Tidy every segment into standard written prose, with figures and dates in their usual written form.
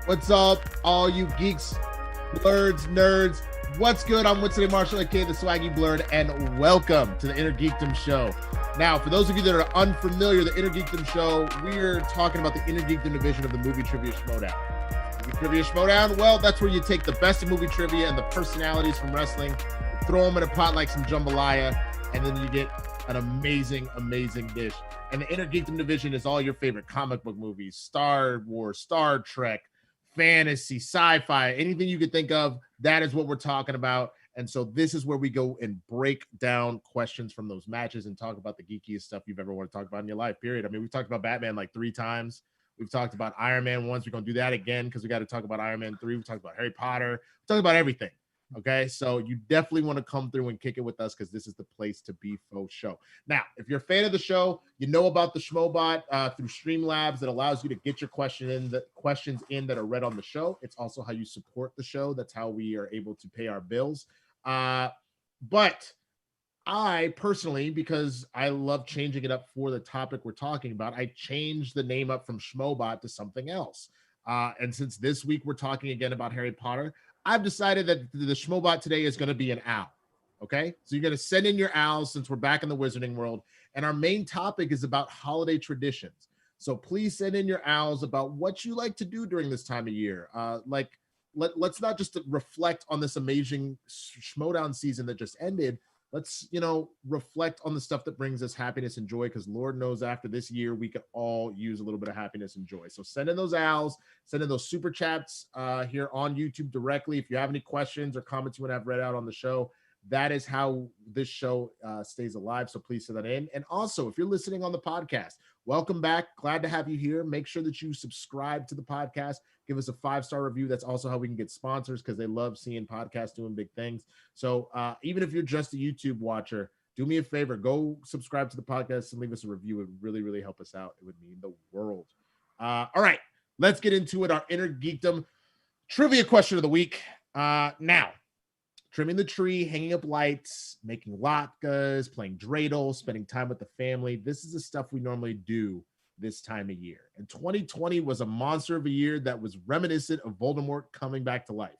What's up, all you geeks, blurs, nerds? What's good? I'm Winston A, Marshall, aka the Swaggy Blurred, and welcome to the INNERGEEKDOM Show. Now, for those of you that are unfamiliar, the INNERGEEKDOM Show, we're talking about the INNERGEEKDOM division of the movie trivia Schmoedown. Movie trivia Schmoedown, well, that's where you take the best of movie trivia and the personalities from wrestling, throw them in a pot like some jambalaya, and then you get an amazing, amazing dish. And the INNERGEEKDOM division is all your favorite comic book movies, Star Wars, Star Trek, fantasy, sci-fi, anything you could think of, that is what we're talking about. And so this is where we go and break down questions from those matches and talk about the geekiest stuff you've ever wanted to talk about in your life, period. I mean, we've talked about Batman like 3 times. We've talked about Iron Man once. We're going to do that again because we got to talk about Iron Man 3. We talked about Harry Potter. We talked about everything. Okay, so you definitely want to come through and kick it with us because this is the place to be for show. Now, if you're a fan of the show, you know about the Schmoebot through STREAMLABS that allows you to get your questions in that are read on the show. It's also how you support the show. That's how we are able to pay our bills. But I personally, because I love changing it up for the topic we're talking about, I changed the name up from Schmoebot to something else. And since this week we're talking again about Harry Potter, I've decided that the Schmoebot today is going to be an owl. Okay, so you're going to send in your owls since we're back in the wizarding world, and our main topic is about holiday traditions. So please send in your owls about what you like to do during this time of year. Let's not just reflect on this amazing Schmoedown season that just ended. Let's, reflect on the stuff that brings us happiness and joy, because Lord knows after this year, we could all use a little bit of happiness and joy. So send in those owls, send in those super chats here on YouTube directly. If you have any questions or comments you want to have read out on the show, that is how this show stays alive. So please send that in. And also, if you're listening on the podcast, welcome back. Glad to have you here. Make sure that you subscribe to the podcast. Give us a 5-star review. That's also how we can get sponsors, because they love seeing podcasts doing big things. So even if you're just a YouTube watcher, do me a favor. Go subscribe to the podcast and leave us a review. It would really, really help us out. It would mean the world. All right, let's get into it. Our INNERGEEKDOM trivia question of the week. Now, trimming the tree, hanging up lights, making latkes, playing dreidel, spending time with the family. This is the stuff we normally do this time of year. And 2020 was a monster of a year that was reminiscent of Voldemort coming back to life.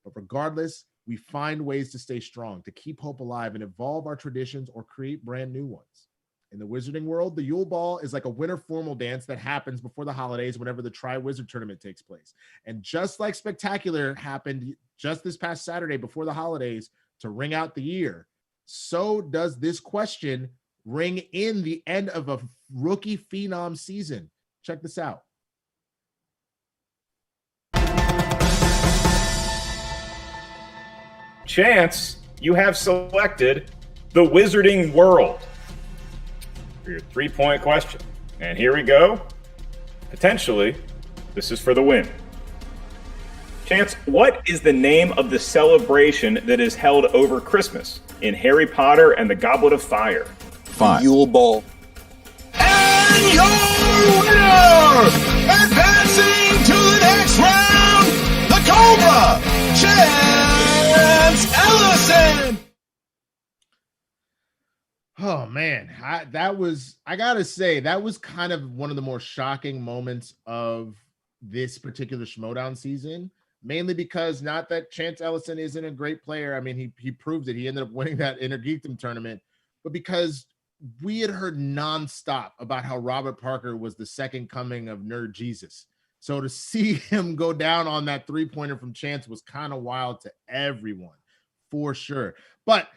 But regardless, we find ways to stay strong, to keep hope alive and evolve our traditions or create brand new ones. In the wizarding world, the Yule Ball is like a winter formal dance that happens before the holidays whenever the Tri-Wizard tournament takes place. And just like Spectacular happened just this past Saturday before the holidays to ring out the year, so does this question ring in the end of a rookie phenom season. Check this out. Chance, you have selected the Wizarding World for your 3-point question. And here we go. Potentially, this is for the win. Chance, what is the name of the celebration that is held over Christmas in Harry Potter and the Goblet of Fire? 5. Yule Ball. And your winner, advancing to the next round, the Cobra, Chance Ellison. Oh man, I gotta say, that was kind of one of the more shocking moments of this particular Schmoedown season, mainly because not that Chance Ellison isn't a great player. I mean, he proved it. He ended up winning that INNERGEEKDOM tournament, but because we had heard nonstop about how Robert Parker was the second coming of Nerd Jesus. So to see him go down on that 3-pointer from Chance was kind of wild to everyone, for sure. But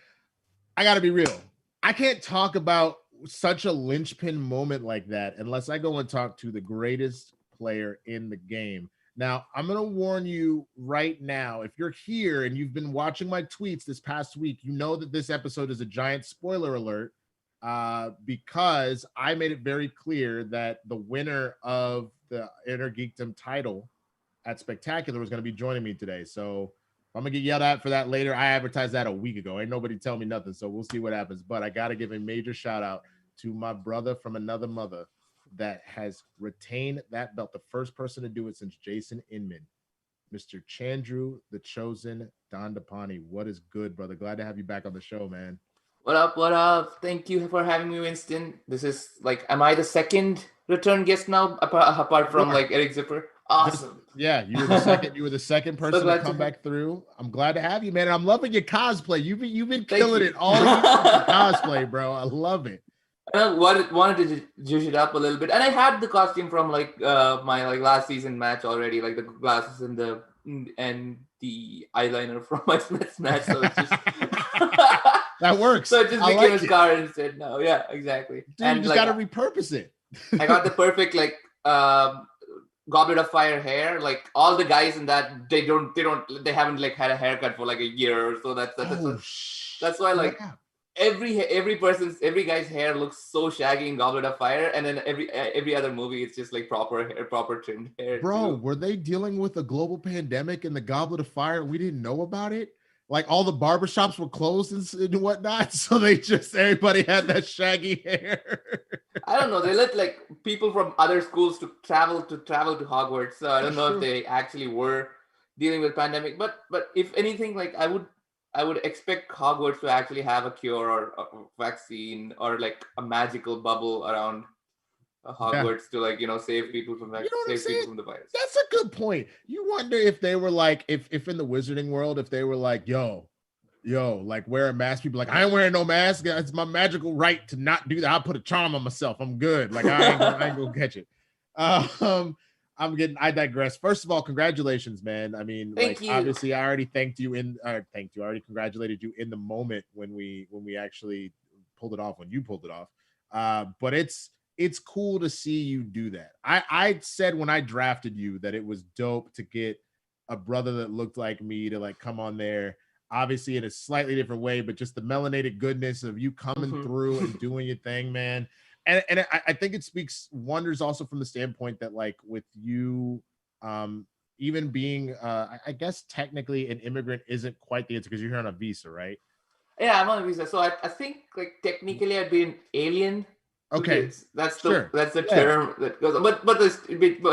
I got to be real. I can't talk about such a linchpin moment like that unless I go and talk to the greatest player in the game. Now, I'm going to warn you right now, if you're here and you've been watching my tweets this past week, you know that this episode is a giant spoiler alert. Because I made it very clear that the winner of the INNERGEEKDOM title at Spectacular was going to be joining me today. So I'm going to get yelled at for that later. I advertised that a week ago. Ain't nobody tell me nothing, so we'll see what happens. But I got to give a major shout out to my brother from another mother that has retained that belt, the first person to do it since Jason Inman, Mr. Chandru, the chosen Dhandipani. What is good, brother? Glad to have you back on the show, man. What up? What up? Thank you for having me, Winston. This is like, am I the second return guest now, apart from like Eric Zipper? Awesome. Yeah, you were the second. You were the second person to glad come to- back through. I'm glad to have you, man. And I'm loving your cosplay. You've been Thank killing you. it all year with your cosplay, bro. I love it. I wanted to juice it up a little bit, and I had the costume from like my like last season match already, like the glasses and the eyeliner from my Smith's match. So it's just That works. so it just I became like a it. scar instead. No, yeah, exactly. Dude, And you just like, gotta repurpose it. I got the perfect like Goblet of Fire hair. Like all the guys in that, they haven't like had a haircut for like a year or so. That's why like yeah. every guy's hair looks so shaggy in Goblet of Fire, and then every other movie it's just like proper hair, proper trimmed hair. Bro, too. were they dealing with a global pandemic in the Goblet of Fire? We didn't know about it. Like all the barbershops were closed and whatnot, so everybody had that shaggy hair. I don't know. They let like people from other schools to travel to Hogwarts. So I don't know if they actually were dealing with pandemic. But if anything, like I would expect Hogwarts to actually have a cure or a vaccine or like a magical bubble around Hogwarts to like save people from You know what I'm save people saying? from the virus. That's a good point. You wonder if they were like, if in the wizarding world, if they were like, yo, like wear a mask. People like, I ain't wearing no mask. It's my magical right to not do that. I'll put a charm on myself. I'm good. Like I ain't gonna catch it. I digress. First of all, congratulations, man. I mean, Thank like you. obviously I already I already congratulated you in the moment when we actually pulled it off, when you pulled it off. But it's cool to see you do that. I said when I drafted you that it was dope to get a brother that looked like me to like come on there, obviously in a slightly different way, but just the melanated goodness of you coming through and doing your thing, man. And I think it speaks wonders also from the standpoint that like with you, even being, I guess technically an immigrant isn't quite the answer because you're here on a visa, right? Yeah, I'm on a visa, so I think like technically I'd be an alien. Okay, that's sure. the term that goes on. But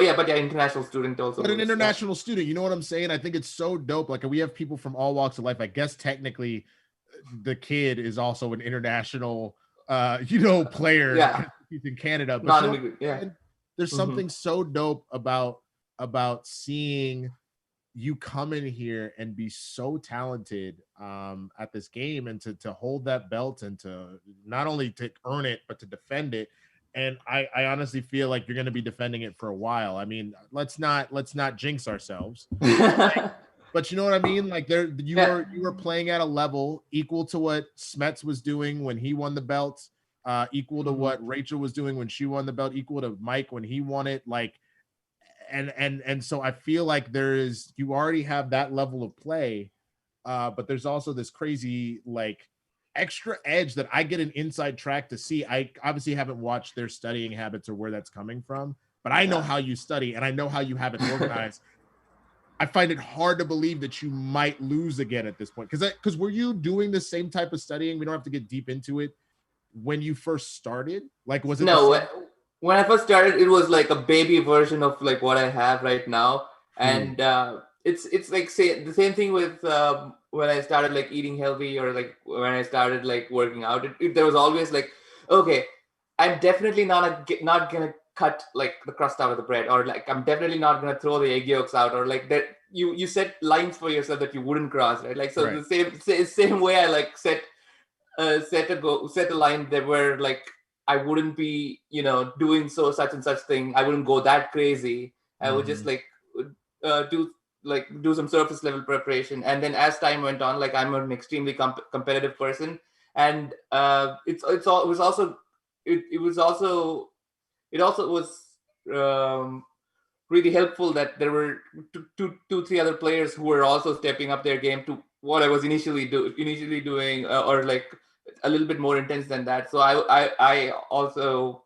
yeah, international student also. But an international student, you know what I'm saying? I think it's so dope. Like we have people from all walks of life. I guess technically the kid is also an international player. Yeah. He's in Canada. But Not immigrant, yeah. There's something so dope about seeing you come in here and be so talented at this game and to hold that belt and to not only to earn it but to defend it. And I honestly feel like you're going to be defending it for a while. I mean, let's not jinx ourselves. But you know what I mean? Like you were playing at a level equal to what Smets was doing when he won the belt, equal to what Rachel was doing when she won the belt, equal to Mike when he won it. Like, and so I feel like you already have that level of play, but there's also this crazy like extra edge that I get an inside track to see. I obviously haven't watched their studying habits or where that's coming from, but I know how you study and I know how you have it organized. I find it hard to believe that you might lose again at this point. Because were you doing the same type of studying? We don't have to get deep into it. When you first started, like was it? No, when I first started, it was like a baby version of like what I have right now, and it's like the same thing with when I started like eating healthy or like when I started like working out. There was always like, okay, I'm definitely not gonna cut like the crust out of the bread, or like I'm definitely not gonna throw the egg yolks out, or like that. You set lines for yourself that you wouldn't cross, right? Like so, right. The same way I like set a line that where like I wouldn't be doing such and such thing. I wouldn't go that crazy. I would just like do some surface level preparation, and then as time went on, like I'm an extremely competitive person, and it also was really helpful that there were two, three other players who were also stepping up their game to what I was initially doing, or like a little bit more intense than that. So I also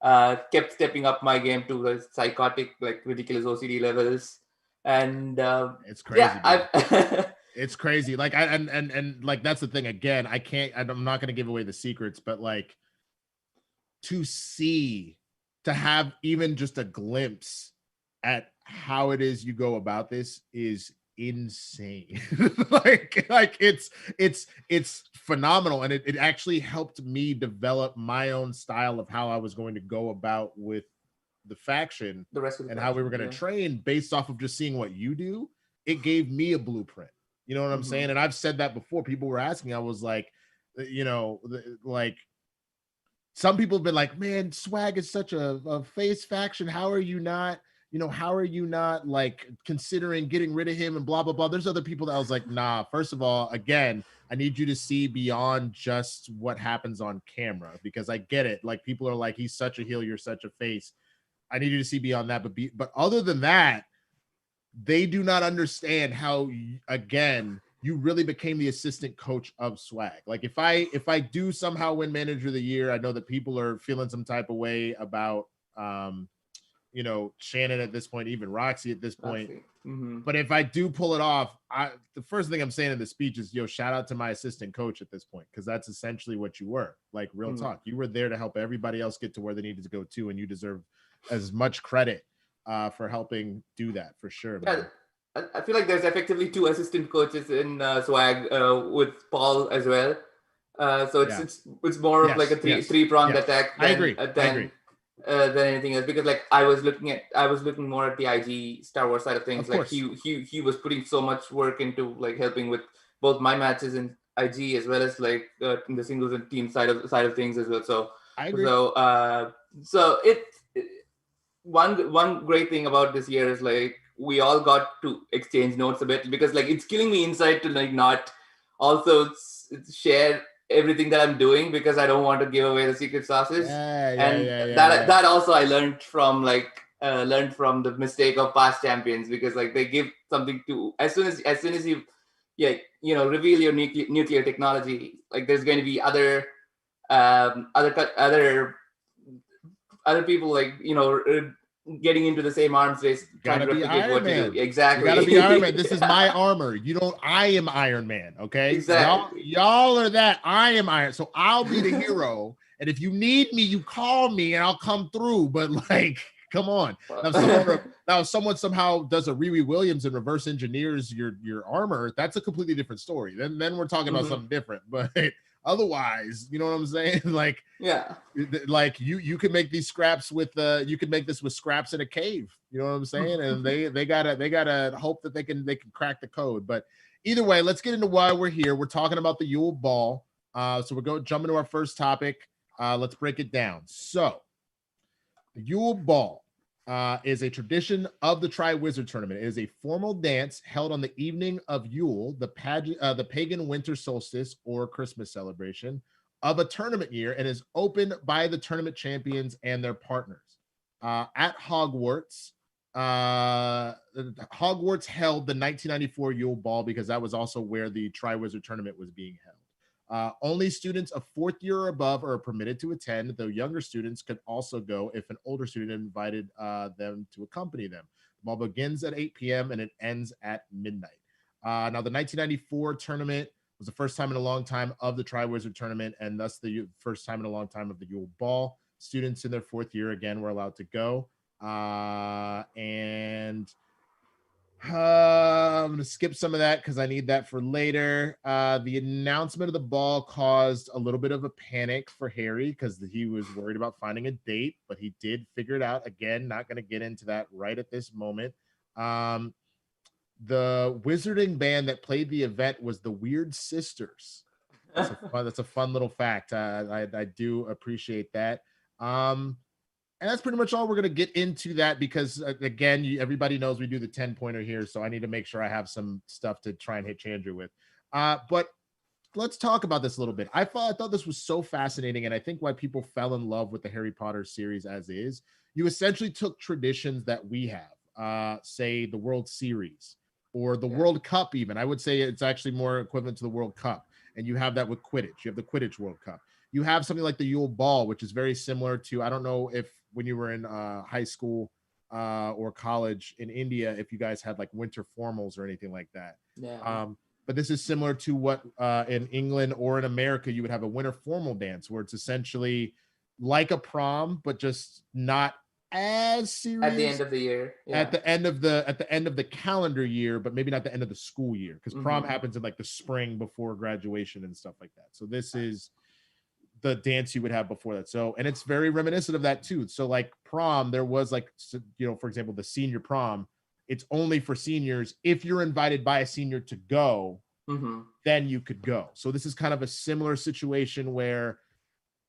kept stepping up my game to the psychotic, like ridiculous OCD levels, and it's crazy. Yeah, it's crazy. Like and like that's the thing. Again, I'm not going to give away the secrets, but like to have even just a glimpse at how it is you go about this is insane. like it's phenomenal, and it actually helped me develop my own style of how I was going to go about with the faction The rest of the and how we were going to train based off of just seeing what you do, it gave me a blueprint. You know what I'm saying? And I've said that before. People were asking, I was like, you know, like some people have been like, man, Swag is such a face faction. How are you not, you know, how are you not like considering getting rid of him and blah, blah, blah. There's other people that I was like, nah, first of all, again, I need you to see beyond just what happens on camera, because I get it. Like people are like, he's such a heel, you're such a face. I need you to see beyond that. But other than that, they do not understand how, again, you really became the assistant coach of Swag. Like if I do somehow win manager of the year, I know that people are feeling some type of way about, you know, Shannon at this point, even Roxy at this point. But if I do pull it off, the first thing I'm saying in the speech is, yo, shout out to my assistant coach at this point, because that's essentially what you were. Like real talk. You were there to help everybody else get to where they needed to go to, and you deserve as much credit for helping do that, for sure. Man. Yeah, I feel like there's effectively 2 assistant coaches in Swag with Paul as well. So it's more of like a three-pronged attack than, I agree. Than anything else, because like I was looking more at the IG Star Wars side of things. Like he was putting so much work into like helping with both my matches in IG as well as like in the singles and team side of things as well. So I agree. So one great thing about this year is like we all got to exchange notes a bit, because like it's killing me inside to like not also share everything that I'm doing, because I don't want to give away the secret sauces. That also I learned from the mistake of past champions, because like they give something to as soon as you reveal your nuclear technology, like there's going to be other people like getting into the same arms race, trying to replicate what you do. Exactly. You gotta be Iron Man. This is my armor. I am Iron Man. Okay. Exactly. Y'all are that. I am Iron. So I'll be the hero. And if you need me, you call me and I'll come through. But like, come on. Now, if someone somehow does a Riri Williams and reverse engineers your armor, that's a completely different story. Then we're talking about something different. But otherwise, you know what I'm saying? Like, yeah, like you can make these scraps with you can make this with scraps in a cave. You know what I'm saying? And they gotta hope that they can crack the code. But either way, let's get into why we're here. We're talking about the Yule Ball. So we're jump into our first topic. Let's break it down. So the Yule Ball is a tradition of the Tri-Wizard Tournament. It is a formal dance held on the evening of Yule, the pagan winter solstice or Christmas celebration of a tournament year, and is opened by the tournament champions and their partners. At Hogwarts, Hogwarts held the 1994 Yule Ball because that was also where the Tri-Wizard Tournament was being held. Only students of 4th year or above are permitted to attend, though younger students could also go if an older student invited them to accompany them. The ball begins at 8 p.m. and it ends at midnight. Now, the 1994 tournament was the first time in a long time of the Tri-Wizard Tournament, and thus the first time in a long time of the Yule Ball. Students in their 4th year, again, were allowed to go. I'm going to skip some of that because I need that for later. The announcement of the ball caused a little bit of a panic for Harry because he was worried about finding a date, but he did figure it out. Again, not going to get into that right at this moment. The wizarding band that played the event was the Weird Sisters. That's a fun little fact. I do appreciate that. And that's pretty much all we're going to get into that because, again, everybody knows we do the 10-pointer here, so I need to make sure I have some stuff to try and hit Chandru with. But let's talk about this a little bit. I thought this was so fascinating, and I think why people fell in love with the Harry Potter series as is. You essentially took traditions that we have, say the World Series or the World Cup even. I would say it's actually more equivalent to the World Cup, and you have that with Quidditch. You have the Quidditch World Cup. You have something like the Yule Ball, which is very similar to, I don't know if when you were in high school or college in India, if you guys had like winter formals or anything like that. Yeah. But this is similar to what in England or in America, you would have a winter formal dance where it's essentially like a prom, but just not as serious. At the end of the year. Yeah. At the end of the calendar year, but maybe not the end of the school year, because prom happens in like the spring before graduation and stuff like that. So this is the dance you would have before that. So, and it's very reminiscent of that too. So like prom, there was like, you know, for example, the senior prom, it's only for seniors. If you're invited by a senior to go, then you could go. So this is kind of a similar situation where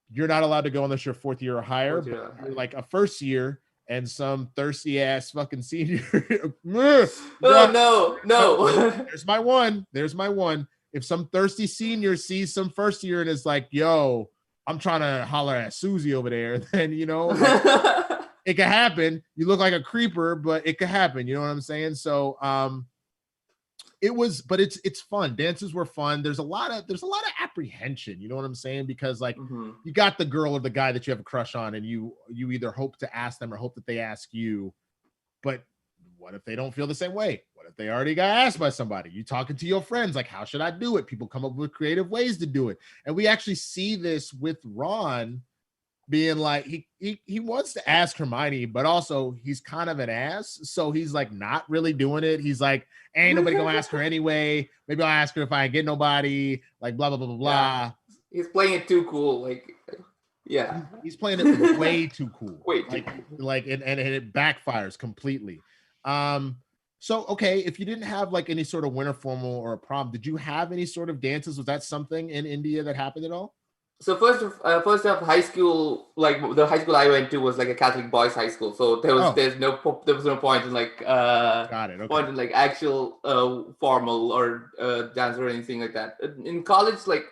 you're not allowed to go unless you're fourth year or higher, but you're like a first year and some thirsty ass fucking senior. Oh no. There's my one. There's my one. If some thirsty senior sees some first year and is like, yo, I'm trying to holler at Susie over there, then, you know, like, it could happen. You look like a creeper, but it could happen. You know what I'm saying? So it was, but it's fun. Dances were fun. There's a lot of apprehension. You know what I'm saying? Because like you got the girl or the guy that you have a crush on, and you either hope to ask them or hope that they ask you. But what if they don't feel the same way? What if they already got asked by somebody? You talking to your friends, like, how should I do it? People come up with creative ways to do it. And we actually see this with Ron being like, he wants to ask Hermione, but also he's kind of an ass. So he's like not really doing it. He's like, ain't nobody gonna ask her anyway. Maybe I'll ask her if I get nobody, like blah, blah, blah, blah, blah. Yeah. He's playing it too cool. Like, yeah. He's playing it way too cool. Way too cool. Like, and it backfires completely. So, okay, if you didn't have like any sort of winter formal or a prom, did you have any sort of dances? Was that something in India that happened at all? So first off, high school, like the high school I went to was like a Catholic boys' high school. So there was no point in like got it. Okay. Point in like actual formal or dance or anything like that. In college, like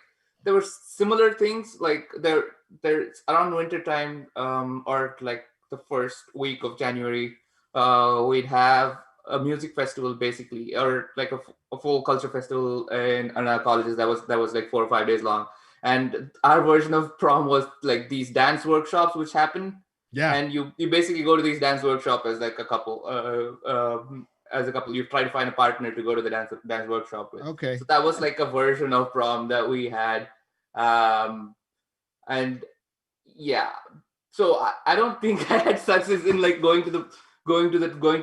there were similar things. Like there's around winter time or like the first week of January, we'd have a music festival basically, or like a full culture festival in our colleges that was like 4 or 5 days long. And our version of prom was like these dance workshops which happen. Yeah. And you basically go to these dance workshops as like a couple. You try to find a partner to go to the dance workshop with. Okay. So that was like a version of prom that we had. And yeah. So I don't think I had success in like going to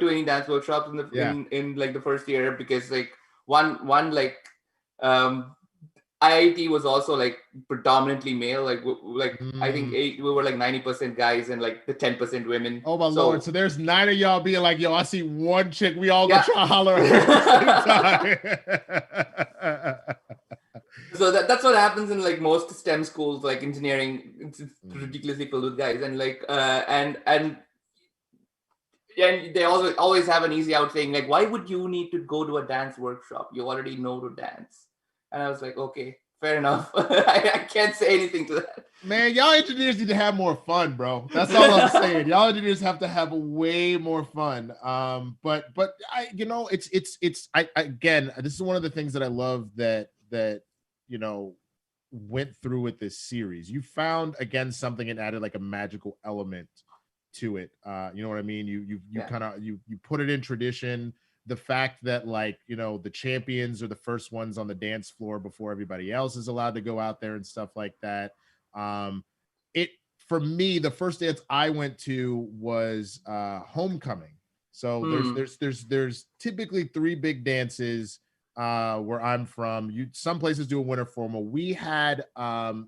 any dance workshops in like the first year, because like one like IIT was also like predominantly male. I think we were like 90% guys and like the 10% women. Oh my Lord! So there's 9 of y'all being like, "Yo, I see one chick. We all gonna try to holler at her at the same time." So that's what happens in like most STEM schools, like engineering. It's ridiculously filled with guys, and like and they always have an easy out saying like, "Why would you need to go to a dance workshop? You already know to dance." And I was like, okay, fair enough. I can't say anything to that. Man, y'all engineers need to have more fun, bro. That's all I'm saying. Y'all engineers have to have way more fun. But I, you know, it's again, this is one of the things that I love that you know went through with this series. You found again something and added like a magical element to it. You know what I mean? You kind of you put it in tradition. The fact that like, you know, the champions are the first ones on the dance floor before everybody else is allowed to go out there and stuff like that. It, for me, the first dance I went to was homecoming. So there's typically 3 big dances where I'm from. Some places do a winter formal. We had,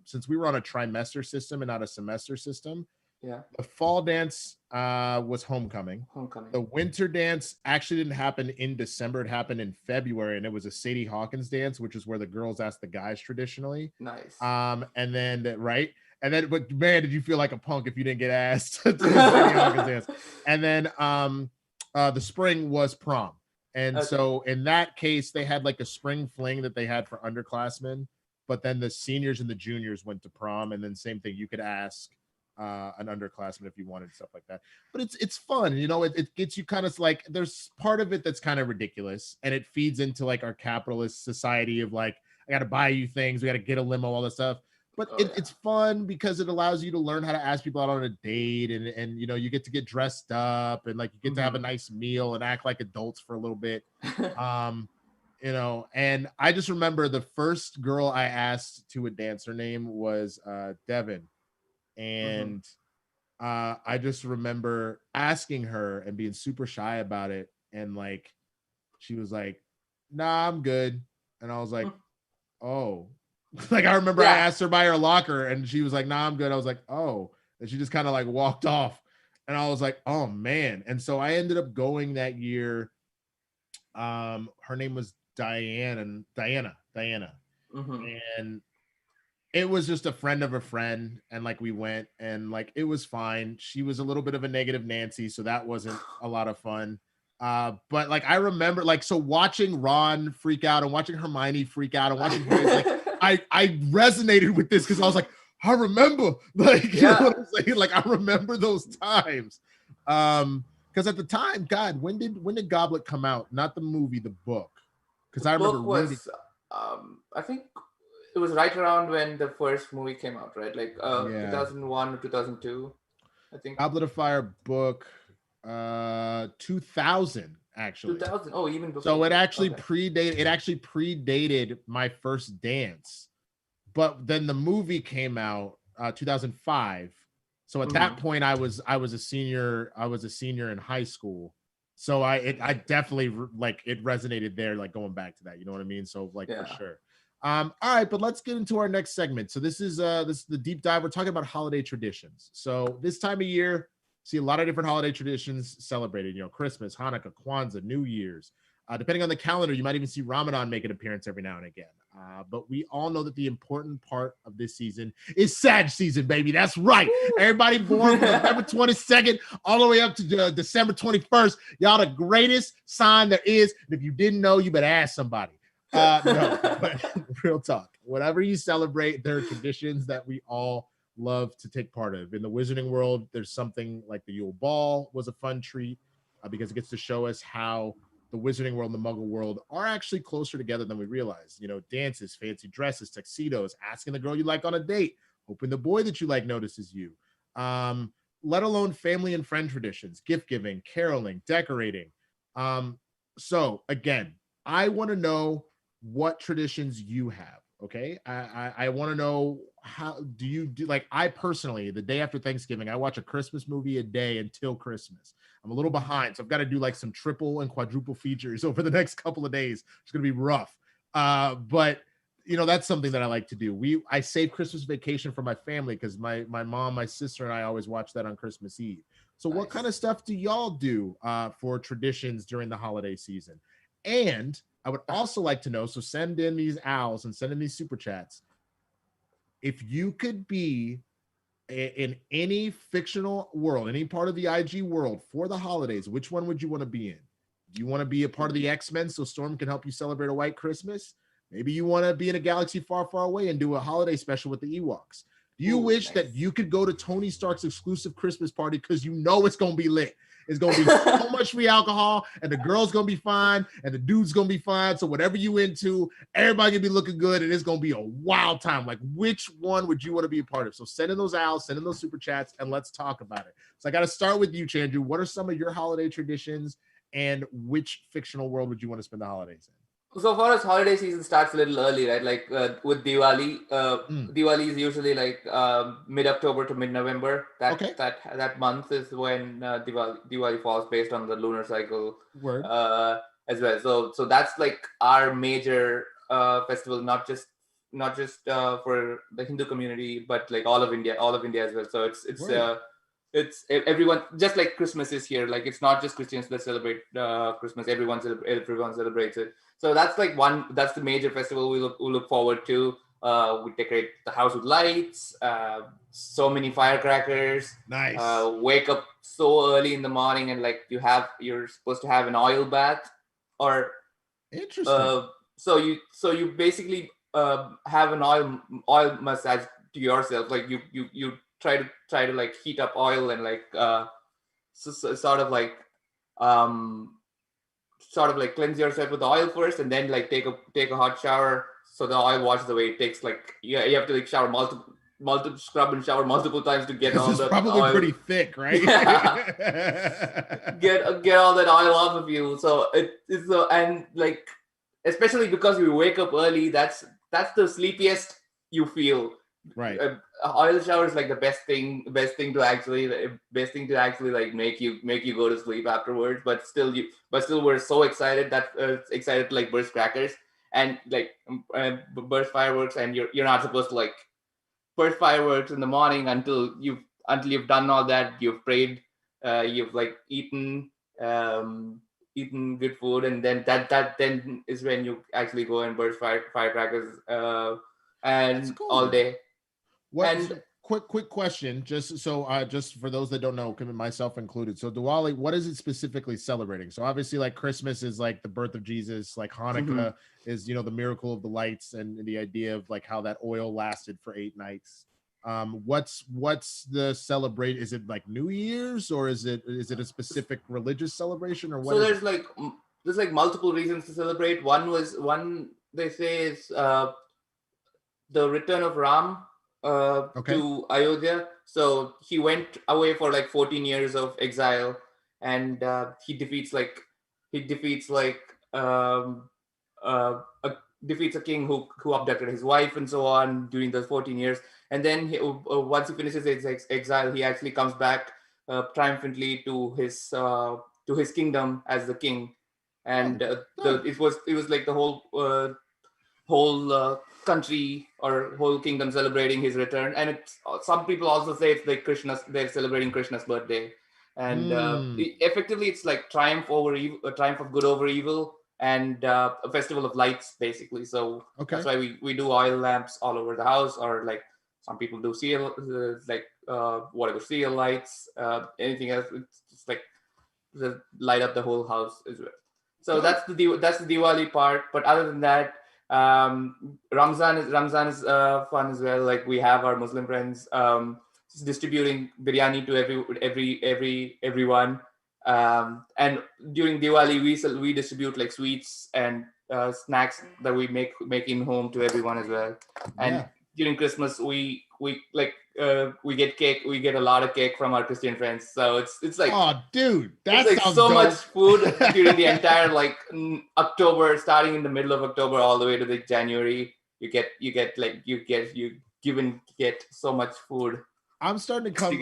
since we were on a trimester system and not a semester system, the fall dance was homecoming. The winter dance actually didn't happen in December. It happened in February, and it was a Sadie Hawkins dance, which is where the girls ask the guys traditionally. Nice. And then but man, did you feel like a punk if you didn't get asked to the Sadie Hawkins dance? And then the spring was prom. And so in that case, they had like a spring fling that they had for underclassmen, but then the seniors and the juniors went to prom, and then same thing, you could ask an underclassman if you wanted, stuff like that. But it's fun, you know. It gets you kind of like, there's part of it that's kind of ridiculous, and it feeds into like our capitalist society of like, I got to buy you things, we got to get a limo, all this stuff. But it's fun because it allows you to learn how to ask people out on a date, and you know, you get to get dressed up, and like you get to have a nice meal and act like adults for a little bit. You know, and I just remember the first girl I asked to a dance, her name was Devin. And I just remember asking her and being super shy about it, and like she was like, nah, I'm good. And I was like, oh, Like I remember I Yeah. asked her by her locker and she was like, nah, I'm good. I was like, oh, and she just kind of like walked off. And I was like, oh man. And so I ended up going that year. Her name was Diana. Mhm. And it was just a friend of a friend. And like we went and like it was fine. She was a little bit of a negative Nancy, so that wasn't a lot of fun. But like I remember like so watching Ron freak out and watching Hermione freak out and watching Harry, like I resonated with this because I was like, I remember, like you know what I'm saying? Like I remember those times. Because at the time, God, when did Goblet come out? Not the movie, the book. Because I remember Book reading. was, I think it was right around when the first movie came out, right? Like 2001 or 2002, I think. Goblet of Fire book, 2000 actually. 2000. Oh, even before. So it actually Okay. predated my first dance. But then the movie came out 2005. So at that point I was a senior in high school. So I definitely like it resonated there, like going back to that, you know what I mean? So like for sure. All right, but let's get into our next segment. So this is the deep dive. We're talking about holiday traditions. So this time of year, see a lot of different holiday traditions celebrated, you know, Christmas, Hanukkah, Kwanzaa, New Year's. Depending on the calendar, you might even see Ramadan make an appearance every now and again. But we all know that the important part of this season is Sag season, baby. That's right. Everybody born from November 22nd all the way up to December 21st. Y'all the greatest sign there is. And if you didn't know, you better ask somebody. No, but real talk. Whatever you celebrate, there are traditions that we all love to take part of. In the wizarding world, there's something like the Yule Ball was a fun treat because it gets to show us how the wizarding world and the muggle world are actually closer together than we realize. You know, dances, fancy dresses, tuxedos, asking the girl you like on a date, hoping the boy that you like notices you. Let alone family and friend traditions, gift giving, caroling, decorating. So again, I want to know what traditions you have. Okay. I want to know, how do you do? Like I personally, the day after Thanksgiving, I watch a Christmas movie a day until Christmas. I'm a little behind, so I've got to do like some triple and quadruple features over the next couple of days. It's going to be rough. But you know, that's something that I like to do. I save Christmas vacation for my family because my mom, my sister, and I always watch that on Christmas Eve. So what kind of stuff do y'all do for traditions during the holiday season? And I would also like to know, so send in these owls and send in these super chats. If you could be in any fictional world, any part of the IG world for the holidays, which one would you want to be in? Do you want to be a part of the X-Men so Storm can help you celebrate a white Christmas? Maybe you want to be in a galaxy far, far away and do a holiday special with the Ewoks. Do you wish that you could go to Tony Stark's exclusive Christmas party because you know it's going to be lit? It's going to be so much free alcohol, and the girl's going to be fine, and the dude's going to be fine. So whatever you into, everybody can be looking good, and it's going to be a wild time. Like, which one would you want to be a part of? So send in those owls, send in those super chats, and let's talk about it. So I got to start with you, Chandru. What are some of your holiday traditions, and which fictional world would you want to spend the holidays in? So for us, holiday season starts a little early, right? Like with Diwali, Diwali is usually like mid-October to mid-November. That month is when Diwali falls based on the lunar cycle as well. So that's like our major festival, not just for the Hindu community, but like all of India as well. So it's everyone, just like Christmas is here. Like it's not just Christians that celebrate Christmas. Everyone celebrates it. So that's like that's the major festival we look forward to. We decorate the house with lights, so many firecrackers. Nice. Wake up so early in the morning and like you're supposed to have an oil bath or interesting. So you basically have an oil massage to yourself. Like you try to like heat up oil and like sort of like cleanse yourself with oil first, and then like take a hot shower so the oil washes away. It takes like you have to like shower multiple scrub and shower multiple times to get all the probably oil. Pretty thick, right? get all that oil off of you. So it's and like especially because you wake up early, that's the sleepiest you feel. Right. Oil shower is like the best thing to actually like make you go to sleep afterwards. But still we're so excited to like burst crackers. and like burst fireworks, and you're not supposed to like burst fireworks in the morning until you've done all that. You've prayed, you've like eaten good food, and then that then is when you actually go and burst firecrackers and cool. all day. And quick question, just so just for those that don't know, myself included. So Diwali, what is it specifically celebrating? So obviously, like Christmas is like the birth of Jesus, like Hanukkah is, you know, the miracle of the lights and the idea of like how that oil lasted for 8 nights. What's the celebrate? Is it like New Year's, or is it a specific religious celebration, or what? So there's like multiple reasons to celebrate. One they say is the return of Ram to Ayodhya. So he went away for like 14 years of exile, and he defeats a king who abducted his wife and so on during those 14 years. And then once he finishes his exile, he actually comes back triumphantly to his kingdom as the king. And it was like the whole country or whole kingdom celebrating his return. And some people also say it's like they're celebrating Krishna's birthday. And effectively, it's like triumph of good over evil, and a festival of lights, basically. So that's why we do oil lamps all over the house, or like some people do seal lights, anything else. It's just like light up the whole house as well. So that's the Diwali part. But other than that, Ramzan is fun as well. Like we have our Muslim friends distributing biryani to everyone. And during Diwali, we distribute like sweets and snacks that we make in home to everyone as well. And during Christmas, we get cake. We get a lot of cake from our Christian friends. So it's like, oh, dude, that's like so dope. much food during the entire like October, starting in the middle of October all the way to the January. You get so much food. I'm starting to come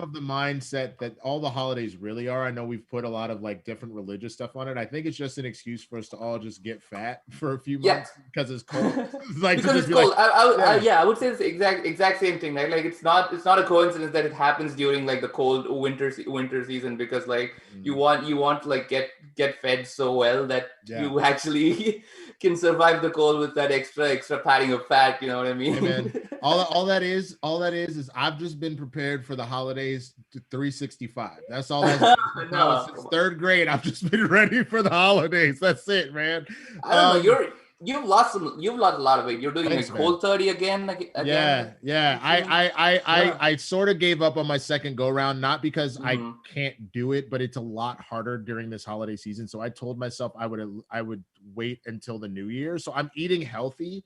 up the mindset that all the holidays really are. I know we've put a lot of like different religious stuff on it. I think it's just an excuse for us to all just get fat for a few months because it's cold. Like because it's cold. Like, I would say it's the exact same thing. Right? Like it's not a coincidence that it happens during like the cold winter season, because like you want to like get fed so well that you actually can survive the cold with that extra padding of fat. You know what I mean? Hey man, all that is I've just been prepared for the holidays to 365. That's all that's been. Since 3rd grade, I've just been ready for the holidays. That's it, man. I don't know. You've lost a lot of weight. You're doing like Whole30 again. Yeah. I sort of gave up on my second go round, not because I can't do it, but it's a lot harder during this holiday season. So I told myself I would wait until the new year. So I'm eating healthy.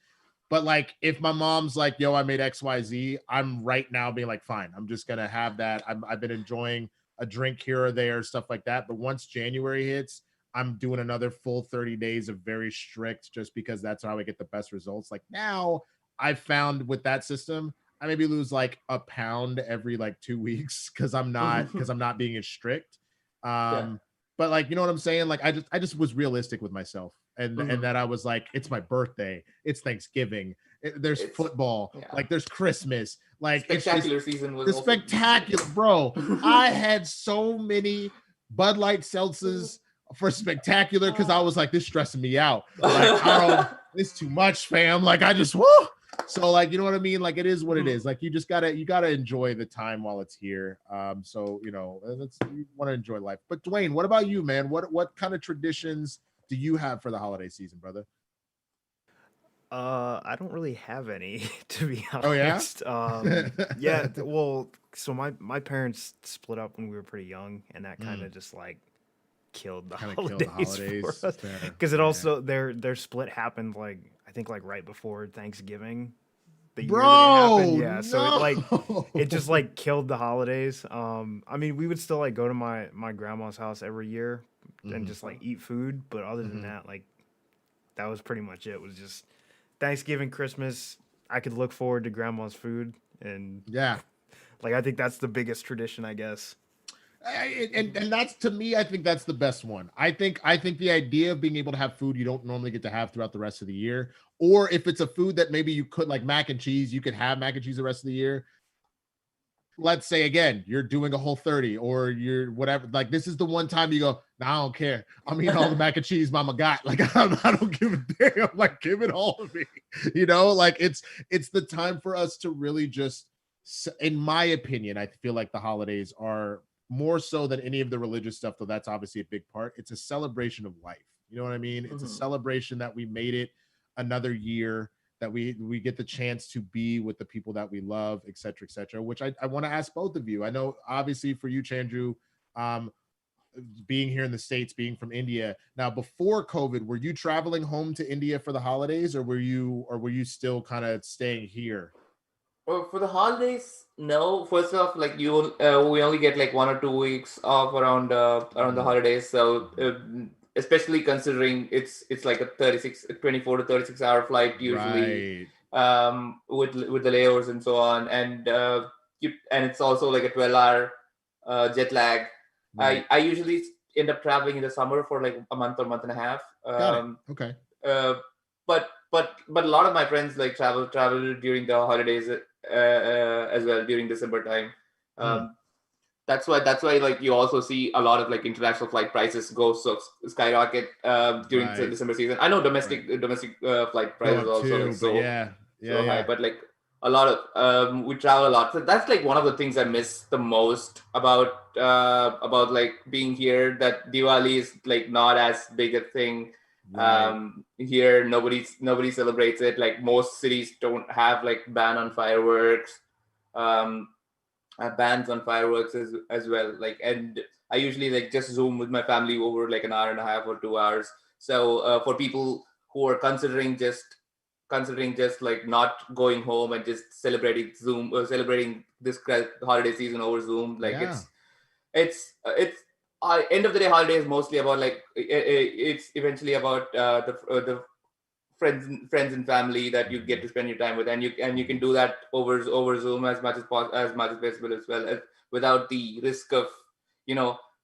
But like, if my mom's like, yo, I made XYZ, I'm right now being like, fine, I'm just going to have that. I've been enjoying a drink here or there, stuff like that. But once January hits, I'm doing another full 30 days of very strict, just because that's how I get the best results. Like now I've found with that system, I maybe lose like a pound every like 2 weeks because I'm not being as strict. But like, you know what I'm saying? Like I just was realistic with myself. And that I was like, it's my birthday, it's Thanksgiving, there's football, like there's Christmas, like spectacular season was spectacular, bro. I had so many Bud Light seltzers for spectacular because I was like, this stressing me out. Like, it's too much, fam. Like I just so like, you know what I mean? Like it is what it is. Like you gotta enjoy the time while it's here. So you know, you want to enjoy life. But Dwayne, what about you, man? What kind of traditions do you have for the holiday season, brother? I don't really have any, to be honest. Oh yeah? Yeah, well, so my parents split up when we were pretty young, and that kind of just like killed the holidays for us. Because it also their split happened like I think like right before Thanksgiving. The year that it happened. So it just like killed the holidays. I mean, we would still like go to my grandma's house every year and just like eat food, but other than that, like that was pretty much it. It was just Thanksgiving, Christmas. I could look forward to grandma's food, and like I think that's the biggest tradition, I guess. And that's, to me, I think that's the best one. I think the idea of being able to have food you don't normally get to have throughout the rest of the year, or if it's a food that maybe you could, like mac and cheese, you could have mac and cheese the rest of the year. Let's say again, you're doing a Whole30 or you're whatever. Like, this is the one time you go, nah, I don't care. I'm eating all the mac and cheese mama got. Like, I don't give a damn. Like, give it all to me. You know, like it's the time for us to really just, in my opinion, I feel like the holidays are more so than any of the religious stuff, though that's obviously a big part. It's a celebration of life. You know what I mean? It's a celebration that we made it another year, that we get the chance to be with the people that we love, et cetera, which I want to ask both of you. I know obviously for you, Chandru, being here in the States, being from India. Now, before COVID, were you traveling home to India for the holidays, or were you still kind of staying here? Well, for the holidays, no. First off, like we only get like 1 or 2 weeks off around the holidays. So especially considering it's like a 24 to 36 hour flight usually, with the layovers and so on, and it's also like a 12-hour jet lag. Right. I usually end up traveling in the summer for like a month or month and a half. Okay. But a lot of my friends like travel during the holidays as well, during December time. That's why like you also see a lot of like international flight prices go skyrocket during the December season. I know domestic flight prices also like so high, but like a lot of we travel a lot. So that's like one of the things I miss the most about like being here, that Diwali is like not as big a thing. Here nobody celebrates it. Like most cities don't have like bans on fireworks as well. Like, and I usually like just Zoom with my family over like an hour and a half or 2 hours. So for people who are considering just like not going home and just celebrating this holiday season over Zoom, like it's end of the day, holiday is mostly about like it's eventually about the friends and family that you get to spend your time with, and you can do that over Zoom as much as possible as well, as without the risk of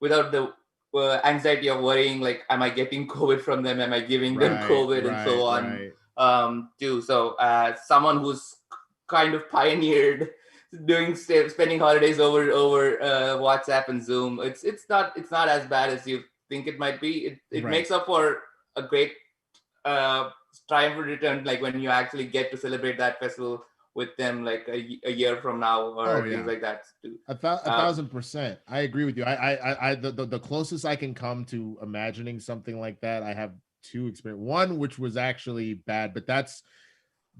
without the anxiety of worrying like, am I getting COVID from them, am I giving them COVID and so on too. So someone who's kind of pioneered spending holidays over WhatsApp and Zoom, it's not as bad as you think it might be. It makes up for a great triumphant return, like when you actually get to celebrate that festival with them like a year from now or things like that too. 1,000%. I agree with you. I the closest I can come to imagining something like that, I have two experiences. One which was actually bad, but that's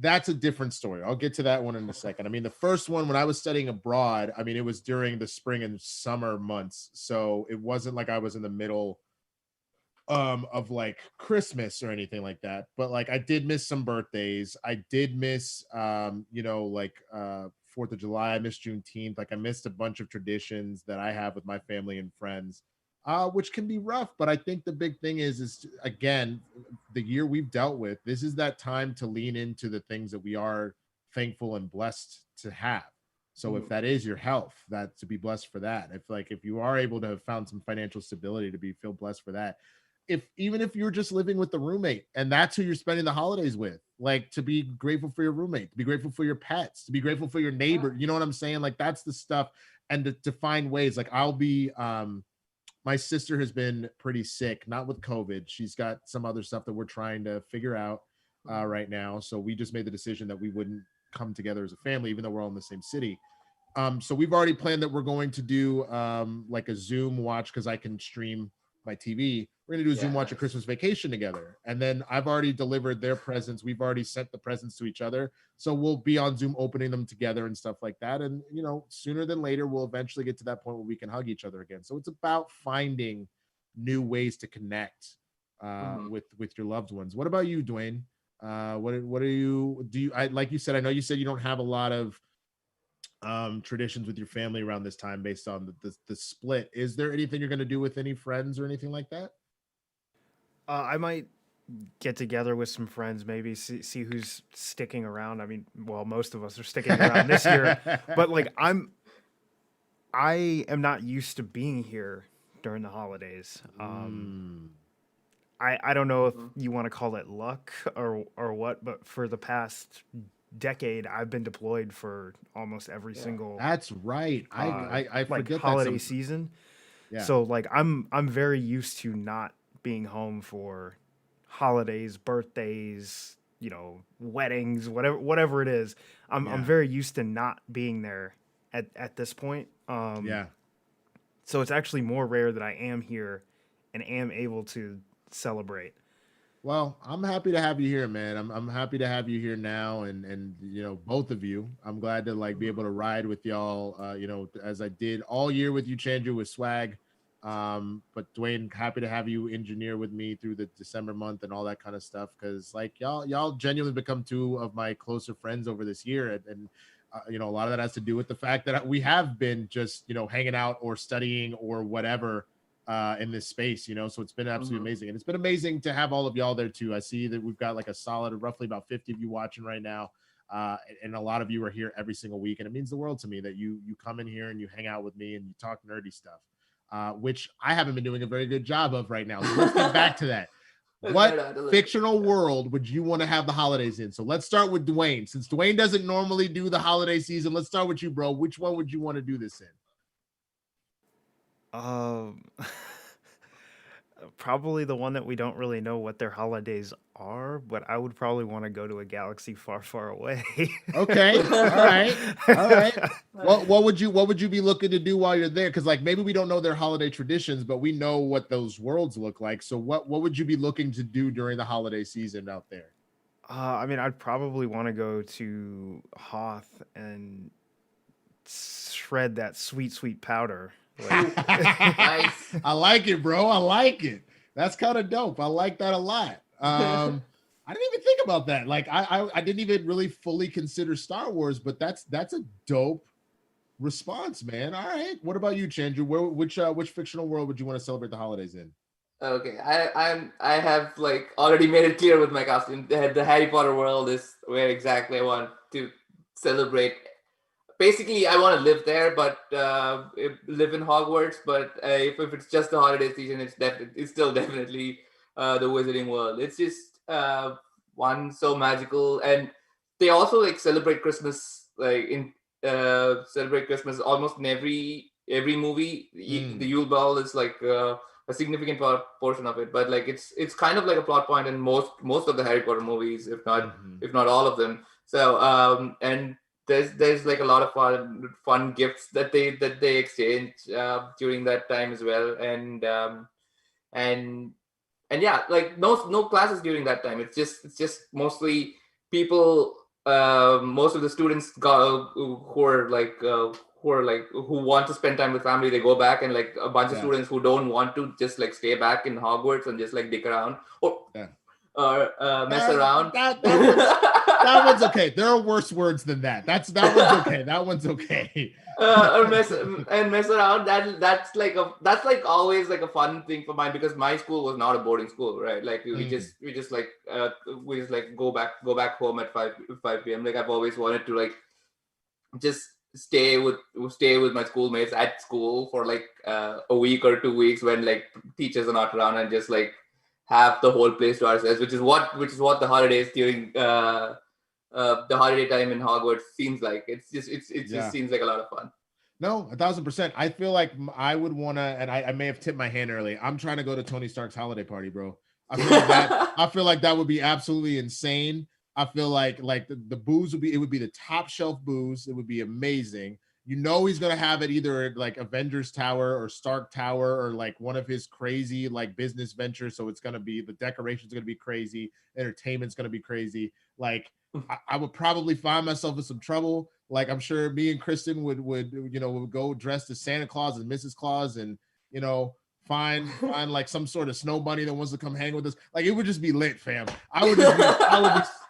a different story. I'll get to that one in a second. I mean, the first one, when I was studying abroad, I mean, it was during the spring and summer months, so it wasn't like I was in the middle of like Christmas or anything like that. But like, I did miss some birthdays. I did miss like 4th of July. I missed Juneteenth. Like, I missed a bunch of traditions that I have with my family and friends, which can be rough. But I think the big thing is again, the year we've dealt with, this is that time to lean into the things that we are thankful and blessed to have. So if that is your health, that to be blessed for that. If you are able to have found some financial stability, to feel blessed for that. Even if you're just living with the roommate and that's who you're spending the holidays with, like, to be grateful for your roommate, to be grateful for your pets, to be grateful for your neighbor. You know what I'm saying? Like, that's the stuff. And to find ways, like, I'll be my sister has been pretty sick, not with COVID. She's got some other stuff that we're trying to figure out right now. So we just made the decision that we wouldn't come together as a family, even though we're all in the same city. So we've already planned that we're going to do like a Zoom watch, because I can stream my TV. We're going to do a Zoom watch a Christmas vacation together. And then I've already delivered their presents. We've already sent the presents to each other. So we'll be on Zoom opening them together and stuff like that. And, sooner than later, we'll eventually get to that point where we can hug each other again. So it's about finding new ways to connect with your loved ones. What about you, Dwayne? What are you, like you said, I know you said you don't have a lot of traditions with your family around this time based on the split. Is there anything you're going to do with any friends or anything like that? I might get together with some friends, maybe see who's sticking around. I mean, well, most of us are sticking around this year, but like I am not used to being here during the holidays. I don't know if you want to call it luck or what, but for the past decade, I've been deployed for almost every single. That's right. I like forget holiday that season. Yeah. So like I'm very used to not being home for holidays, birthdays, weddings, whatever it is. I'm very used to not being there at this point. Yeah. So it's actually more rare that I am here and am able to celebrate. Well, I'm happy to have you here, man. I'm happy to have you here now, and both of you. I'm glad to like be able to ride with y'all. As I did all year with you, Chandru, with swag. But Dwayne, happy to have you engineer with me through the December month and all that kind of stuff. Because like y'all genuinely become two of my closer friends over this year, and a lot of that has to do with the fact that we have been just hanging out or studying or whatever. In this space, so it's been absolutely amazing. And it's been amazing to have all of y'all there too. I see that we've got like a solid, roughly about 50 of you watching right now. And a lot of you are here every single week. And it means the world to me that you come in here and you hang out with me and you talk nerdy stuff, which I haven't been doing a very good job of right now. So let's get back to that. What fictional world would you want to have the holidays in? So let's start with Dwayne. Since Dwayne doesn't normally do the holiday season, let's start with you, bro. Which one would you want to do this in? Probably the one that we don't really know what their holidays are, but I would probably want to go to a galaxy far, far away. Okay, all right. What would you be looking to do while you're there? Because like maybe we don't know their holiday traditions, but we know what those worlds look like. So what would you be looking to do during the holiday season out there? I'd probably want to go to Hoth and shred that sweet, sweet powder. Nice. I like it, bro. I like it. That's kind of dope. I like that a lot. I didn't even think about that. Like I didn't even really fully consider Star Wars, but that's a dope response, man. All right. What about you, Chandru? Which fictional world would you want to celebrate the holidays in? Okay, I have like already made it clear with my costume. The Harry Potter world is where exactly I want to celebrate. Basically, I want to live there, but live in Hogwarts. But if it's just the holiday season, it's still definitely the Wizarding World. It's just one so magical, and they also like celebrate Christmas celebrate Christmas almost in every movie. The Yule Ball is like a significant portion of it, but like it's kind of like a plot point in most of the Harry Potter movies, if not all of them. So and there's like a lot of fun gifts that they exchange during that time as well, and yeah, like no classes during that time. It's just mostly people. Most of the students who want to spend time with family, they go back, and like a bunch of students who don't want to just like stay back in Hogwarts and just like dick around or mess around. That one's okay. There are worse words than that. That one's okay. That one's okay. Or mess around. That's like always like a fun thing for mine, because my school was not a boarding school, right? Like we just go back home at 5 p.m. Like I've always wanted to like just stay with my schoolmates at school for like a week or 2 weeks when like teachers are not around, and just like have the whole place to ourselves, which is what the holidays during the holiday time in Hogwarts seems like. It just seems like a lot of fun. No, 1,000%. I feel like I would want to, and I may have tipped my hand early. I'm trying to go to Tony Stark's holiday party, bro. I feel like that would be absolutely insane. I feel like the booze would be the top shelf booze. It would be amazing. He's gonna have it either like Avengers Tower or Stark Tower or like one of his crazy like business ventures. So it's gonna be, the decoration's gonna be crazy, entertainment's gonna be crazy. Like I would probably find myself in some trouble. Like I'm sure me and Kristian would go dressed as Santa Claus and Mrs. Claus, and find like some sort of snow bunny that wants to come hang with us. Like it would just be lit, fam. I would be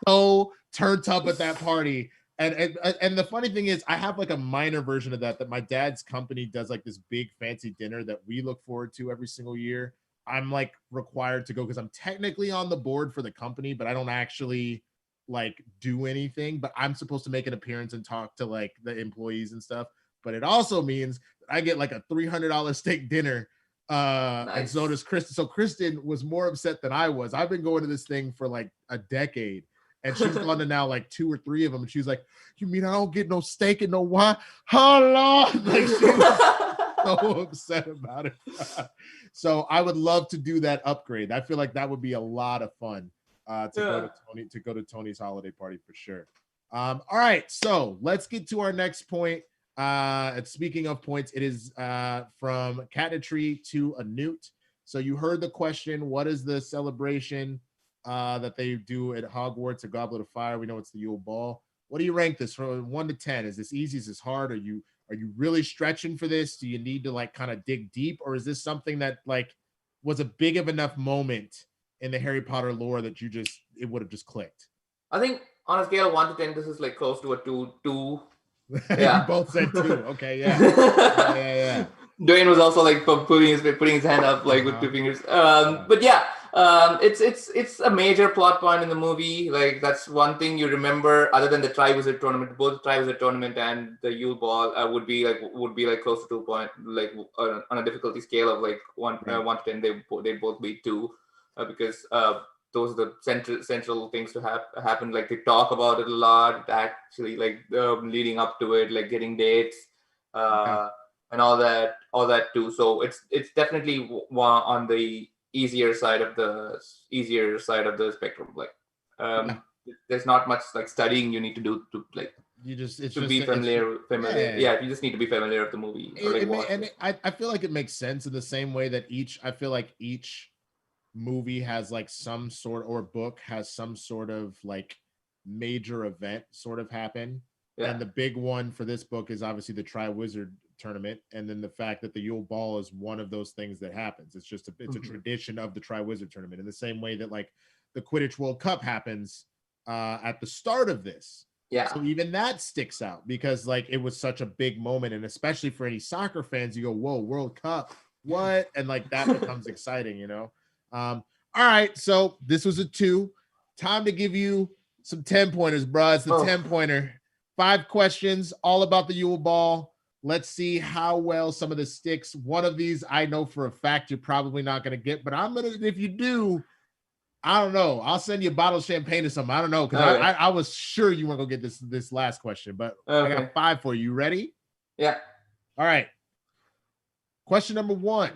so turned up at that party. And the funny thing is, I have like a minor version of that my dad's company does, like this big fancy dinner that we look forward to every single year. I'm like required to go because I'm technically on the board for the company, but I don't actually like do anything. But I'm supposed to make an appearance and talk to like the employees and stuff. But it also means I get like a $300 steak dinner. And so does Kristen. So Kristen was more upset than I was. I've been going to this thing for like a decade, and she's gone to now like 2 or 3 of them. And she's like, "You mean I don't get no steak and no wine? How long?" Like she was so upset about it. So I would love to do that upgrade. I feel like that would be a lot of fun to go to Tony's holiday party for sure. All right, so let's get to our next point. And speaking of points, it is from Catnetry to a Newt. So you heard the question: what is the celebration that they do at Hogwarts, a Goblet of Fire? We know it's the Yule Ball. What do you rank this from 1 to 10? Is this easy? Is this hard? Are you really stretching for this? Do you need to like kind of dig deep, or is this something that like was a big of enough moment in the Harry Potter lore that it would have just clicked? I think on a scale of 1 to 10, this is like close to a 2. Yeah. You both said 2. Okay, yeah. Dwayne was also like putting his hand up like with 2 fingers. But yeah, it's a major plot point in the movie. Like that's one thing you remember, other than the Triwizard Tournament. Both Triwizard Tournament and the Yule Ball would be like close to 2 point, like on a difficulty scale of like 1 to 10. They both be 2 because those are the central things to happen. Like they talk about it a lot, actually, like leading up to it, like getting dates, and all that too. So it's definitely on the easier side of the spectrum. Like there's not much like studying you need to do to like be familiar. Yeah, you just need to be familiar with the movie. I feel like it makes sense in the same way that each movie has like some sort, or book has some sort of like major event sort of happen. And the big one for this book is obviously the Triwizard Tournament, and then the fact that the Yule Ball is one of those things that happens. It's just a tradition of the Triwizard Tournament, in the same way that like the Quidditch World Cup happens at the start of this. So even that sticks out because like it was such a big moment, and especially for any soccer fans, you go, "Whoa, World Cup, what?" And like that becomes exciting, you know. All right, so this was a 2. Time to give you some 10-pointers, bro. It's the 10-pointer. 5 questions, all about the Yule Ball. Let's see how well some of this sticks. One of these I know for a fact you're probably not going to get, but if you do, I don't know. I'll send you a bottle of champagne or something. I don't know, because I was sure you weren't going to get this last question, but I got 5 for you. You ready? Yeah. All right. Question number 1.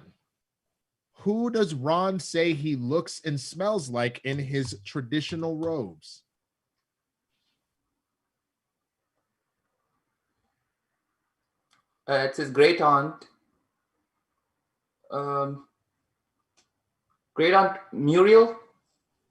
Who does Ron say he looks and smells like in his traditional robes? It's his great aunt. Great aunt Muriel.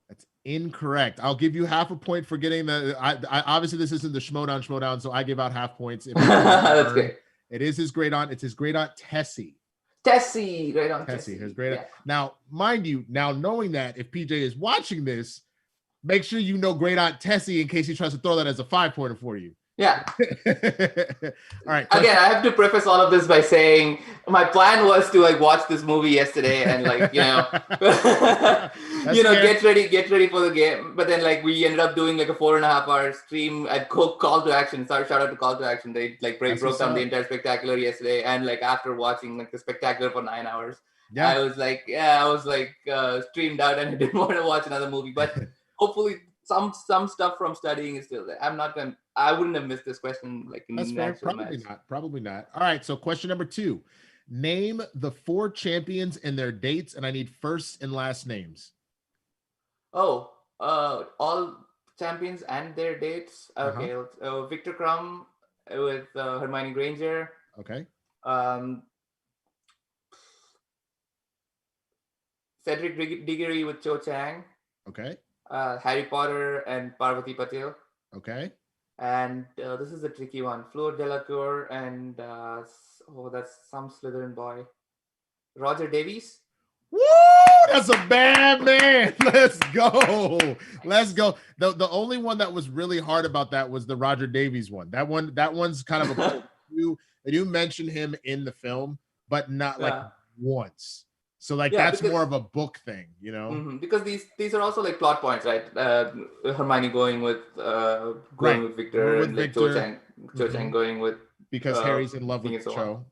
That's incorrect. I'll give you half a point for getting the. I obviously this isn't the Schmoedown, so I give out half points. That's great. It is his great aunt. It's his great aunt Tessie. Great aunt Tessie. His great aunt. Now, mind you, knowing that if PJ is watching this, make sure you know great aunt Tessie in case he tries to throw that as a 5-pointer for you. Yeah. All right. Again, I have to preface all of this by saying my plan was to like watch this movie yesterday and like get ready for the game. But then like we ended up doing like a 4.5-hour stream at Call to Action. Sorry, shout out to Call to Action. They like broke down the entire spectacular yesterday, and like after watching like the spectacular for 9 hours, I was like streamed out and I didn't want to watch another movie. But hopefully some stuff from studying is still there. I wouldn't have missed this question. Like in that's fair. Probably not. All right. So question number 2: name the 4 champions and their dates, and I need first and last names. All champions and their dates. Okay. Victor Crumb with Hermione Granger. Okay. Cedric Diggory with Cho Chang. Okay. Harry Potter and Parvati Patil. Okay. And this is a tricky one. Fleur Delacour and that's some Slytherin boy. Roger Davies. Woo! That's a bad man. Let's go. The only one that was really hard about that was the Roger Davies one. That one's kind of a you mentioned him in the film, but not like once. So like that's more of a book thing, you know? Mm-hmm, because these are also like plot points, right? Hermione going with Victor, and like Cho Chang going with because Harry's in love with Cho.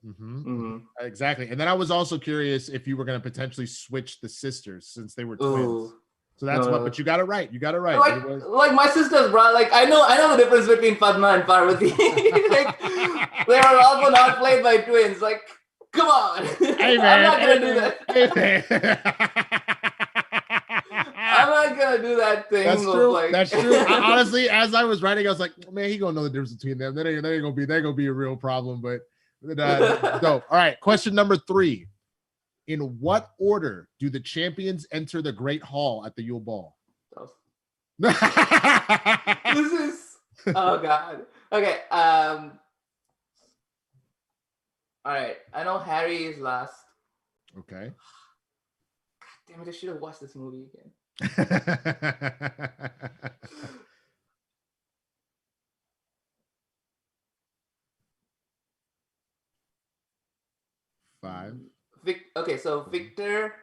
Exactly. And then I was also curious if you were going to potentially switch the sisters since they were twins. So that's what. But you got it right. You got it right. Like my sisters, bro. Like I know the difference between Padma and Parvati. Like they were also not played by twins. Like come on. Hey man. I'm not gonna do that. Hey man. I'm not gonna do that thing. That's true. That's true. Honestly, as I was writing, I was like, man, he gonna know the difference between them. That ain't gonna be a real problem. But dope. All right. Question number 3. In what order do the champions enter the Great Hall at the Yule Ball? This is oh god. Okay. All right. I know Harry is last. Okay. God damn it! I should have watched this movie again. 5. Okay, so Victor,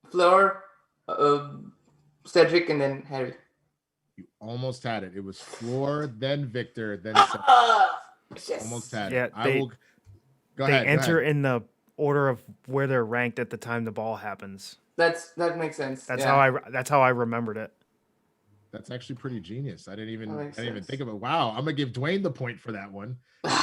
Fleur, Cedric, and then Harry. You almost had it. It was Fleur, then Victor, then Yes. Almost had Yeah, it. I will go they ahead. enter in the order of where they're ranked at the time the ball happens. That makes sense. That's how I remembered it. That's actually pretty genius. I didn't even think of it. Wow, I'm gonna give Dwayne the point for that one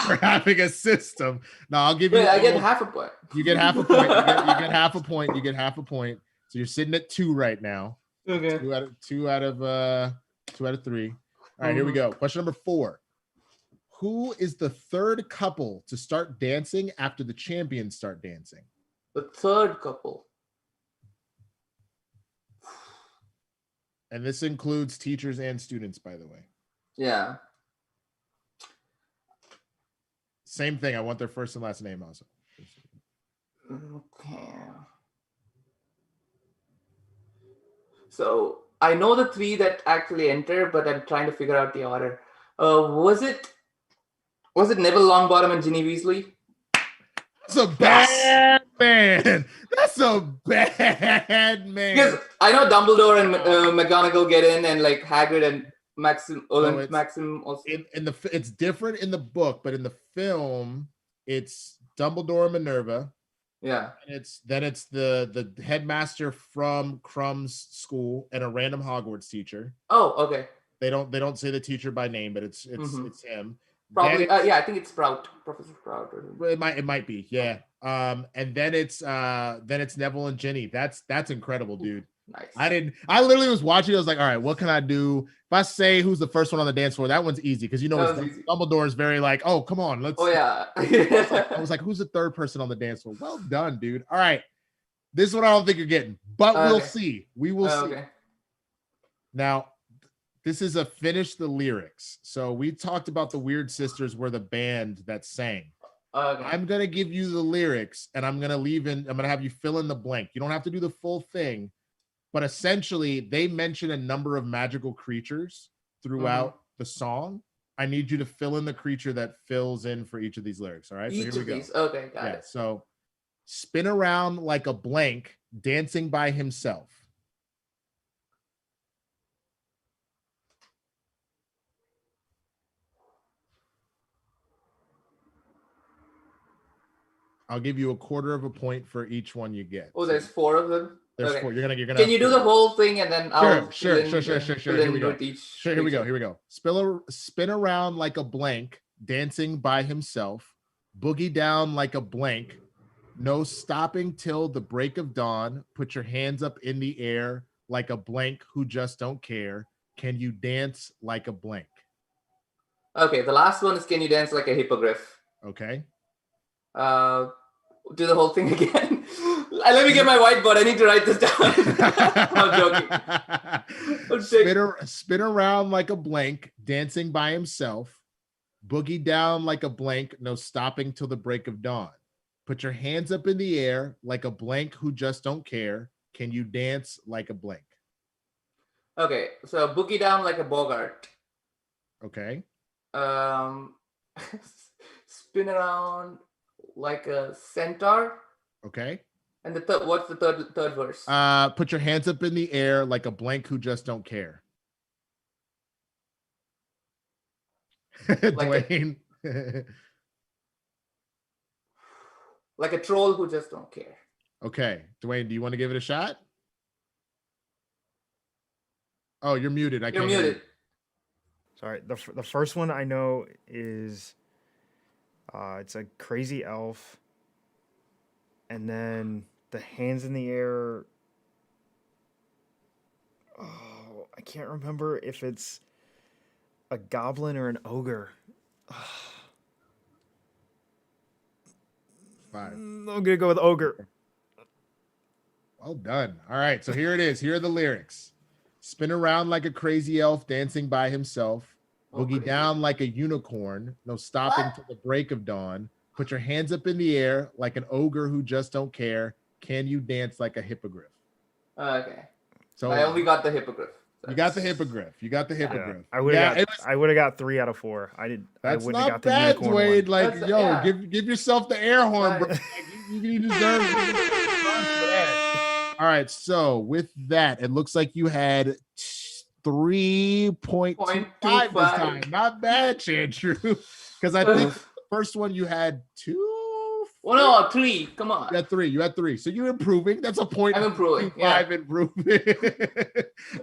for having a system. No, I'll give you. I get half a point. You get half a point. You get half a point. You get half a point. So you're sitting at 2 right now. Okay. Two out of 3. All right, here we go. Question number 4. Who is the third couple to start dancing after the champions start dancing? The third couple. And this includes teachers and students, by the way. Yeah. Same thing. I want their first and last name also. Okay. So I know the 3 that actually enter, but I'm trying to figure out the order. Was it Neville Longbottom and Ginny Weasley? That's a bad man. That's a bad man. Because I know Dumbledore and McGonagall get in, and like Hagrid and Maxim also. It's different in the book, but in the film, it's Dumbledore and Minerva. Yeah. And it's the headmaster from Crumb's school and a random Hogwarts teacher. Oh, okay. They don't say the teacher by name, but it's him. Probably, I think it's Sprout, Professor Sprout. It might be, yeah. And then it's Neville and Ginny. That's incredible, dude. Nice. I literally was watching. I was like, all right, what can I do? If I say who's the first one on the dance floor, that one's easy because Dumbledore is very like, oh, come on, let's. Oh yeah. I was like, who's the third person on the dance floor? Well done, dude. All right, this is what I don't think you're getting, but we'll see. We will see. Okay. Now, this is a finish the lyrics. So we talked about the Weird Sisters were the band that sang. Okay. I'm gonna give you the lyrics, and I'm gonna have you fill in the blank. You don't have to do the full thing. But essentially, they mention a number of magical creatures throughout the song. I need you to fill in the creature that fills in for each of these lyrics. All right, so here we go. Okay, got it. So, spin around like a blank, dancing by himself. I'll give you a quarter of a point for each one you get. Oh, there's 4 of them. There's 4. You're gonna. Can you do the whole thing and then I'll Sure. Here we go. Spin around like a blank, dancing by himself. Boogie down like a blank. No stopping till the break of dawn. Put your hands up in the air like a blank who just don't care. Can you dance like a blank? Okay, the last one is can you dance like a hippogriff? Okay. Do the whole thing again. Let me get my whiteboard. I need to write this down. I'm joking. Spin around like a blank, dancing by himself. Boogie down like a blank, no stopping till the break of dawn. Put your hands up in the air like a blank who just don't care. Can you dance like a blank? Okay, so boogie down like a Bogart. Okay. Spin around like a centaur. Okay. And what's the third verse? Put your hands up in the air like a blank who just don't care. Dwayne. Like a troll who just don't care. Okay, Dwayne, do you want to give it a shot? Oh, you're muted. I You're can't hear muted. you. Sorry. The first one I know is it's a crazy elf, and then the hands in the air. Oh, I can't remember if it's a goblin or an ogre. Fine. I'm gonna go with ogre. Well done. All right, so here it is. Here are the lyrics. Spin around like a crazy elf dancing by himself. Boogie down like a unicorn. No stopping till the break of dawn. Put your hands up in the air like an ogre who just don't care. Can you dance like a hippogriff? Okay. So I only got the hippogriff. You got the hippogriff. You got the hippogriff. I would have got 3 out of 4. That's I not got bad, the unicorn Dwayne. one. Like, That's, yo, yeah. give yourself the air horn, bro. Right. Like, you deserve it. All right, so with that, it looks like you had 3.25 this time. Not bad, Chandru. Because I think the first one you had 2. Well, no, 3. Come on. You had 3. So you're improving. That's a point. I'm improving. 5 improvement.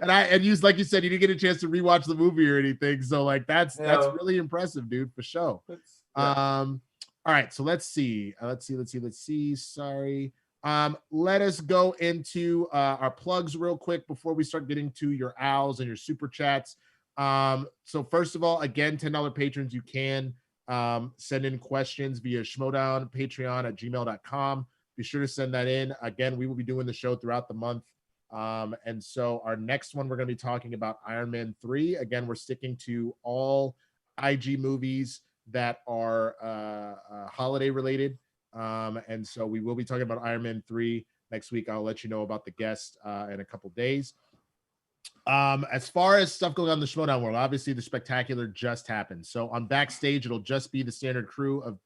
and you, like you said, you didn't get a chance to rewatch the movie or anything. So like that's really impressive, dude, for sure. All right, so let's see. Sorry. Let us go into our plugs real quick before we start getting to your owls and your super chats. So first of all, again, $10 patrons, you can send in questions via Schmoedown Patreon at gmail.com. Be sure to send that in. Again, we will be doing the show throughout the month. And so our next one, we're going to be talking about Iron Man 3. Again, we're sticking to all IG movies that are holiday related. And so we will be talking about Iron Man 3 next week. I'll let you know about the guest in a couple days. As far as stuff going on in the Schmoedown world, obviously the spectacular just happened. So on backstage, it'll just be the standard crew of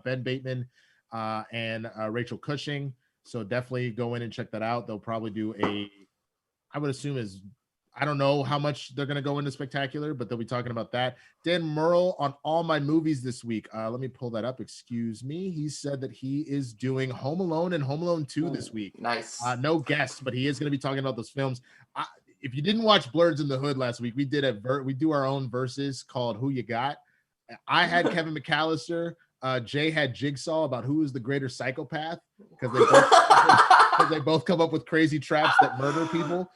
Ben Bateman and Rachel Cushing. So definitely go in and check that out. They'll probably do I would assume I don't know how much they're going to go into spectacular, but they'll be talking about that. Dan Murrell on all my movies this week. Let me pull that up. Excuse me. He said that he is doing Home Alone and Home Alone 2 this week. Nice. No guests, but he is going to be talking about those films. If you didn't watch Blurs in the Hood last week, we do our own verses called Who You Got. I had Kevin McAllister. Jay had Jigsaw about who is the greater psychopath because they both come up with crazy traps that murder people.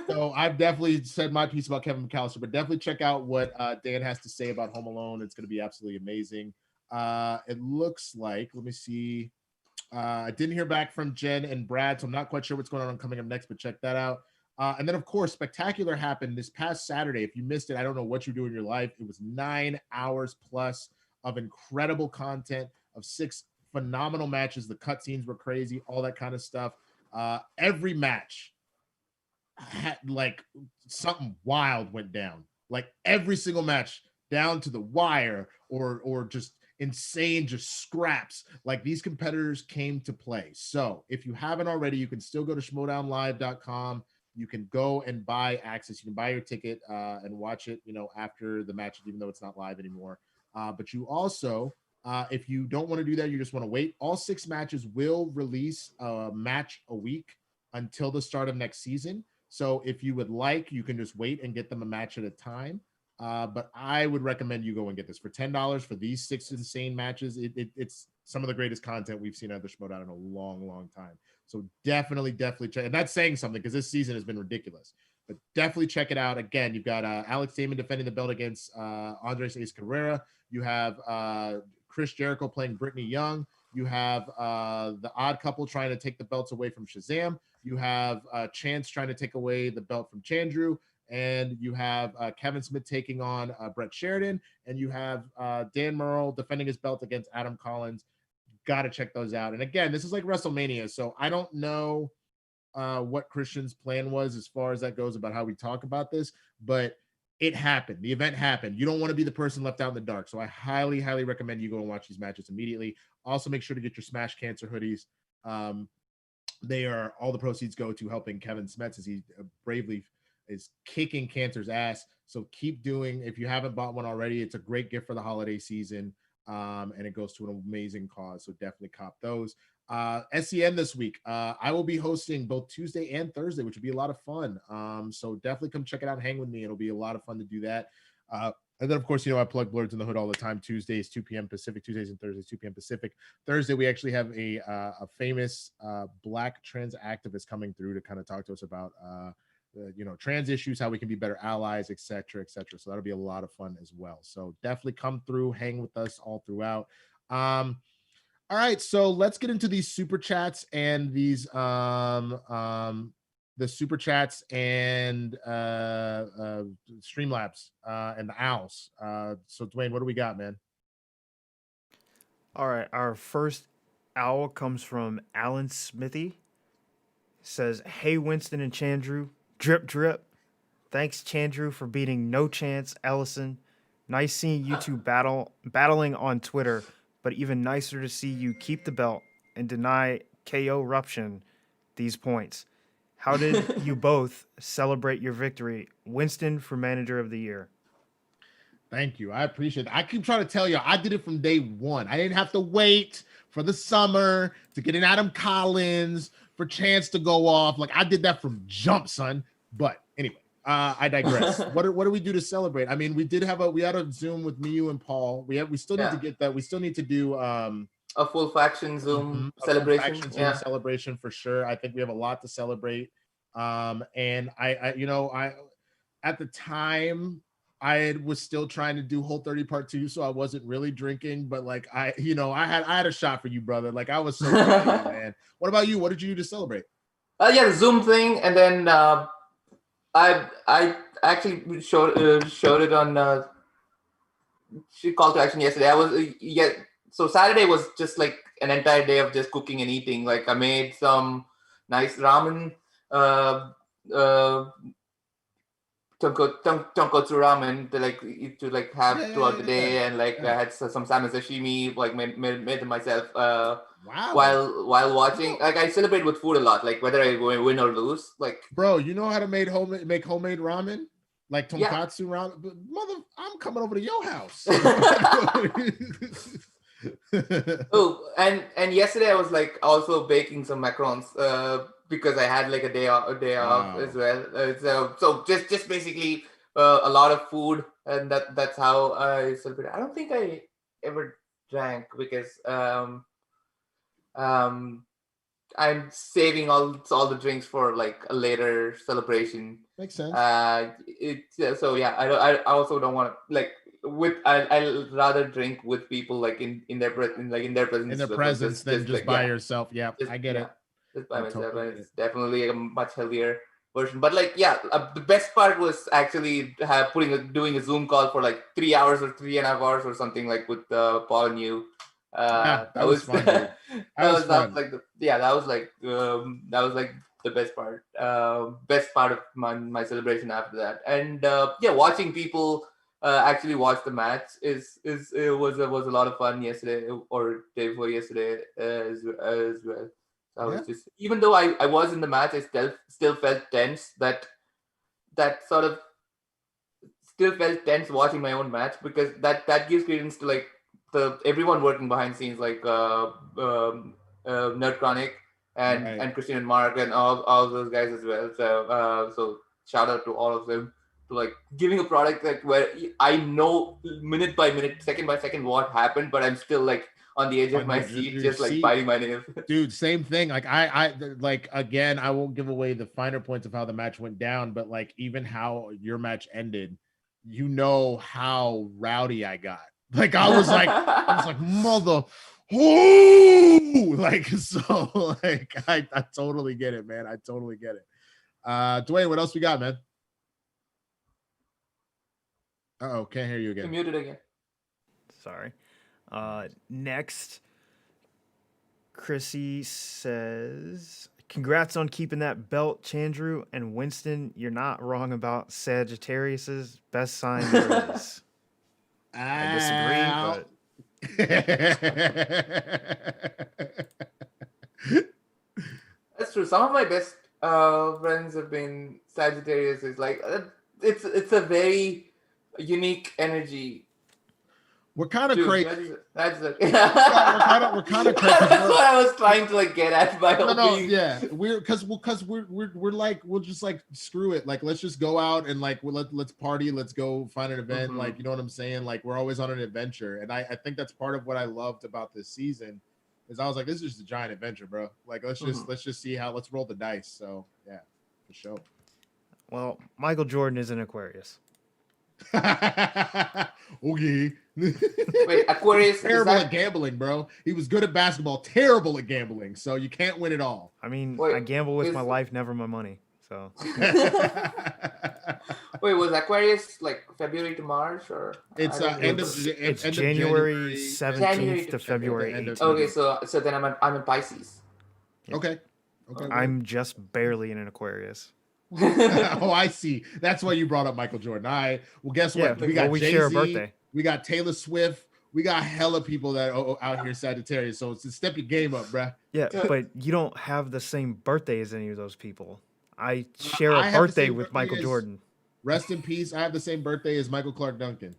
So I've definitely said my piece about Kevin McAllister, but definitely check out what Dan has to say about Home Alone. It's going to be absolutely amazing. It looks like, let me see. I didn't hear back from Jen and Brad, so I'm not quite sure what's going on coming up next, but check that out. And then, of course, Spectacular happened this past Saturday. If you missed it, I don't know what you do in your life. It was 9 hours plus of incredible content, of 6 phenomenal matches. The cutscenes were crazy, all that kind of stuff. Every match had like something wild went down. Like every single match down to the wire or just insane, just scraps. Like these competitors came to play. So if you haven't already, you can still go to schmoedownlive.com. You can go and buy access. You can buy your ticket and watch it, after the match, even though it's not live anymore. But you also, if you don't want to do that, you just want to wait. All 6 matches will release a match a week until the start of next season. So if you would like, you can just wait and get them a match at a time. But I would recommend you go and get this for $10 for these 6 insane matches. It's some of the greatest content we've seen at the Schmoedown in a long, long time. So definitely check. And that's saying something because this season has been ridiculous. But definitely check it out. Again, you've got Alex Damon defending the belt against Andres Ace Carrera. You have Chris Jericho playing Brittany Young. You have the Odd Couple trying to take the belts away from Shazam. You have Chance trying to take away the belt from Chandru. And you have Kevin Smith taking on Brett Sheridan. And you have Dan Murrell defending his belt against Adam Collins. Got to check those out. And again, this is like WrestleMania. So I don't know what Kristian's plan was as far as that goes about how we talk about this. But it happened. The event happened. You don't want to be the person left out in the dark. So I highly, highly recommend you go and watch these matches immediately. Also, make sure to get your Smash Cancer hoodies. All the proceeds go to helping Kevin Smets as he bravely is kicking Cancer's ass. So keep doing. If you haven't bought one already, it's a great gift for the holiday season, and it goes to an amazing cause. So definitely cop those. SEN this week, I will be hosting both Tuesday and Thursday, which will be a lot of fun. So definitely come check it out and hang with me. It'll be a lot of fun to do that. And then, of course, I plug Blurs in the Hood all the time. Tuesdays, 2 p.m. Pacific. Tuesdays and Thursdays, 2 p.m. Pacific. Thursday, we actually have a famous Black trans activist coming through to kind of talk to us about, trans issues, how we can be better allies, et cetera, et cetera. So that'll be a lot of fun as well. So definitely come through, hang with us all throughout. All right, so let's get into these super chats and these the super chats and Streamlabs and the owls. So Dwayne, what do we got, man? All right, our first owl comes from Alan Smithy. Says, "Hey Winston and Chandru, drip drip. Thanks Chandru for beating No Chance Ellison. Nice seeing you two battling on Twitter, but even nicer to see you keep the belt and deny KO Ruption these points. How did you both celebrate your victory? Winston for Manager of the Year." Thank you. I appreciate it. I keep trying to tell you, I did it from day one. I didn't have to wait for the summer to get an Adam Collins for Chance to go off. Like, I did that from jump, son. But anyway, I digress. What do we do to celebrate? I mean, we had a Zoom with me, you, and Paul. We still need to get that. We still need to do a full faction Zoom celebration. Full faction Zoom celebration for sure. I think we have a lot to celebrate. And I at the time I was still trying to do Whole 30 Part 2, so I wasn't really drinking, but like I had a shot for you, brother. Like I was so proud of you, man. What about you? What did you do to celebrate? The Zoom thing, and then I actually showed it on call to action yesterday. So Saturday was just like an entire day of just cooking and eating. Like I made some nice ramen, tonkotsu ramen to have throughout the day, and I had some salmon sashimi, made them myself. Wow. While watching, I celebrate with food a lot, like whether I win or lose. Like, bro, you know how to make homemade ramen, like tonkatsu ramen. But mother, I'm coming over to your house. and yesterday I was also baking some macarons because I had a day off as well. So just basically a lot of food, and that's how I celebrate. I don't think I ever drank because I'm saving all the drinks for a later celebration. Makes sense. I also don't want to I'll rather drink with people in their presence. In their presence than just by yourself. Yeah, I get it. Just by myself, totally. And it's definitely a much healthier version. But the best part was actually doing a Zoom call for 3 hours or 3.5 hours or something with Paul and you. That was fun. That was the best part. Best part of my celebration after that. And watching people actually watch the match it was a lot of fun yesterday or day before yesterday as well. So I was just, even though I was in the match, I still felt tense. That sort of still felt tense watching my own match, because that gives credence to everyone working behind scenes, Nerd Chronic and Kristian and Mark and all those guys as well. So shout out to all of them to giving a product where I know minute by minute, second by second what happened, but I'm still on the edge of my seat, just biting my nails. Dude, same thing. I again, I won't give away the finer points of how the match went down, but even how your match ended, how rowdy I got. I was mother, I totally get it, man. I totally get it. Dwayne, what else we got, man? Uh-oh, can't hear you again. You're muted again. Sorry. Next, Chrissy says, "Congrats on keeping that belt, Chandru, and Winston. You're not wrong about Sagittarius's best sign there is." I disagree, but that's true. Some of my best friends have been Sagittarius. Is like it's a very unique energy. We're kind of crazy. That's we're kind of crazy. That's what I was trying to like get at by yeah, we're like we'll just like screw it, like let's just go out and like let's party, let's go find an event, like you know what I'm saying, like we're always on an adventure, and I think that's part of what I loved about this season is I was like, this is just a giant adventure, bro. Like let's just see how, let's roll the dice. So yeah, for sure. Well, Michael Jordan is an Aquarius. Okay. Wait, Aquarius terrible at gambling, bro. He was good at basketball, terrible at gambling. So you can't win it all. I mean, I gamble with my life, never my money. So. Wait, was Aquarius like February to March or? It's January 17th to February 18th. Okay, so then I'm in Pisces. Yeah. Okay. I'm just barely in an Aquarius. Oh, I see. That's why you brought up Michael Jordan. All right. Well, guess what? We got we Jay-Z, share a birthday. We got Taylor Swift. We got hella people that are out here Sagittarius. So it's step your game up, bruh. Yeah, but you don't have the same birthday as any of those people. I share a birthday with Michael Jordan. Rest in peace. I have the same birthday as Michael Clark Duncan.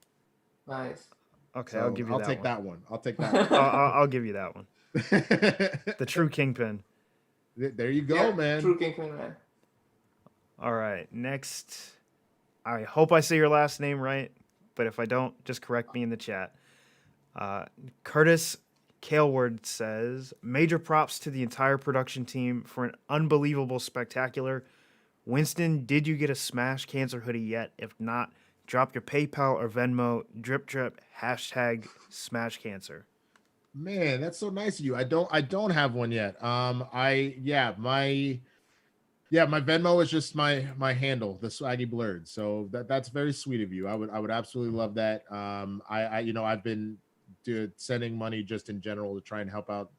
Nice. Okay, so I'll give you that one. I'll take that one. I'll give you that one. The true kingpin. There you go, man. True kingpin, man. All right, next. I hope I say your last name right, but if I don't, just correct me in the chat. Curtis Kaleward says, major props to the entire production team for an unbelievable spectacular. Winston, did you get a Smash Cancer hoodie yet? If not, drop your PayPal or Venmo, drip, hashtag Smash Cancer. Man, that's so nice of you. I don't have one yet. My Venmo is just my handle, the Swaggy Blurred. So that's very sweet of you. I would absolutely love that. I've been sending money just in general to try and help out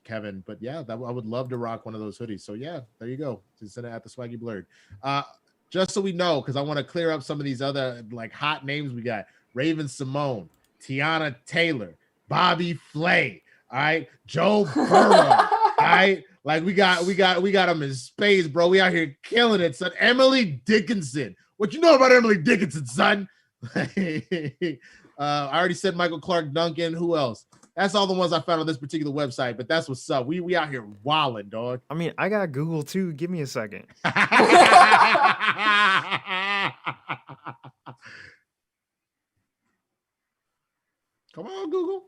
Kevin. But yeah, I would love to rock one of those hoodies. So yeah, there you go. Just send it at the Swaggy Blurred. Just so we know, because I want to clear up some of these other like hot names we got: Raven Simone, Tiana Taylor, Bobby Flay. All right, Joe Burrow. All right. Like we got them in space, bro. We out here killing it, son. Emily Dickinson. What you know about Emily Dickinson, son? I already said Michael Clark Duncan. Who else? That's all the ones I found on this particular website, but that's what's up. We out here wilding, dog. I mean, I got Google too. Give me a second. Come on, Google.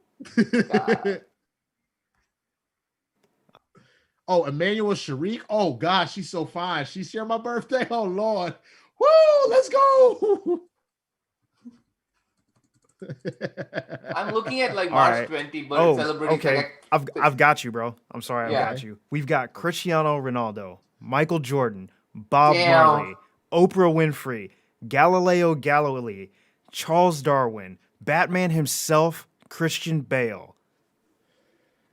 Oh, Emmanuel Sharik. Oh, gosh, she's so fine. She shared my birthday. Oh, Lord. Woo, let's go. I'm looking at like March 20, but celebrating. Okay, I've got you, bro. I'm sorry, I've got you. We've got Cristiano Ronaldo, Michael Jordan, Bob Marley, Oprah Winfrey, Galileo Galilei, Charles Darwin, Batman himself, Christian Bale,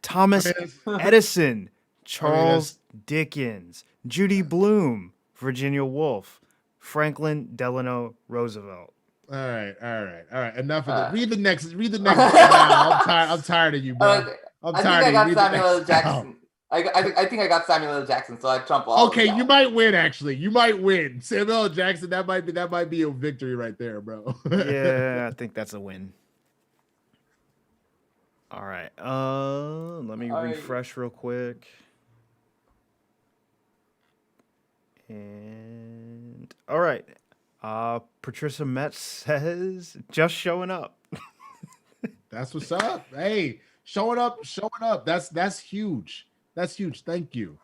Thomas Edison, Charles Dickens, Judy Blume, Virginia Woolf, Franklin Delano Roosevelt. All right. Enough of that. Read the next. I'm tired of you, bro. I'm tired of you. Samuel L. Jackson. I think I got Samuel L. Jackson, so I trump all. Okay, you might win. Actually, you might win. Samuel L. Jackson. That might be a victory right there, bro. Yeah, I think that's a win. All right. Let me refresh real quick. And all right. Patricia Metz says just showing up. That's what's up. Hey, showing up. That's huge. That's huge. Thank you.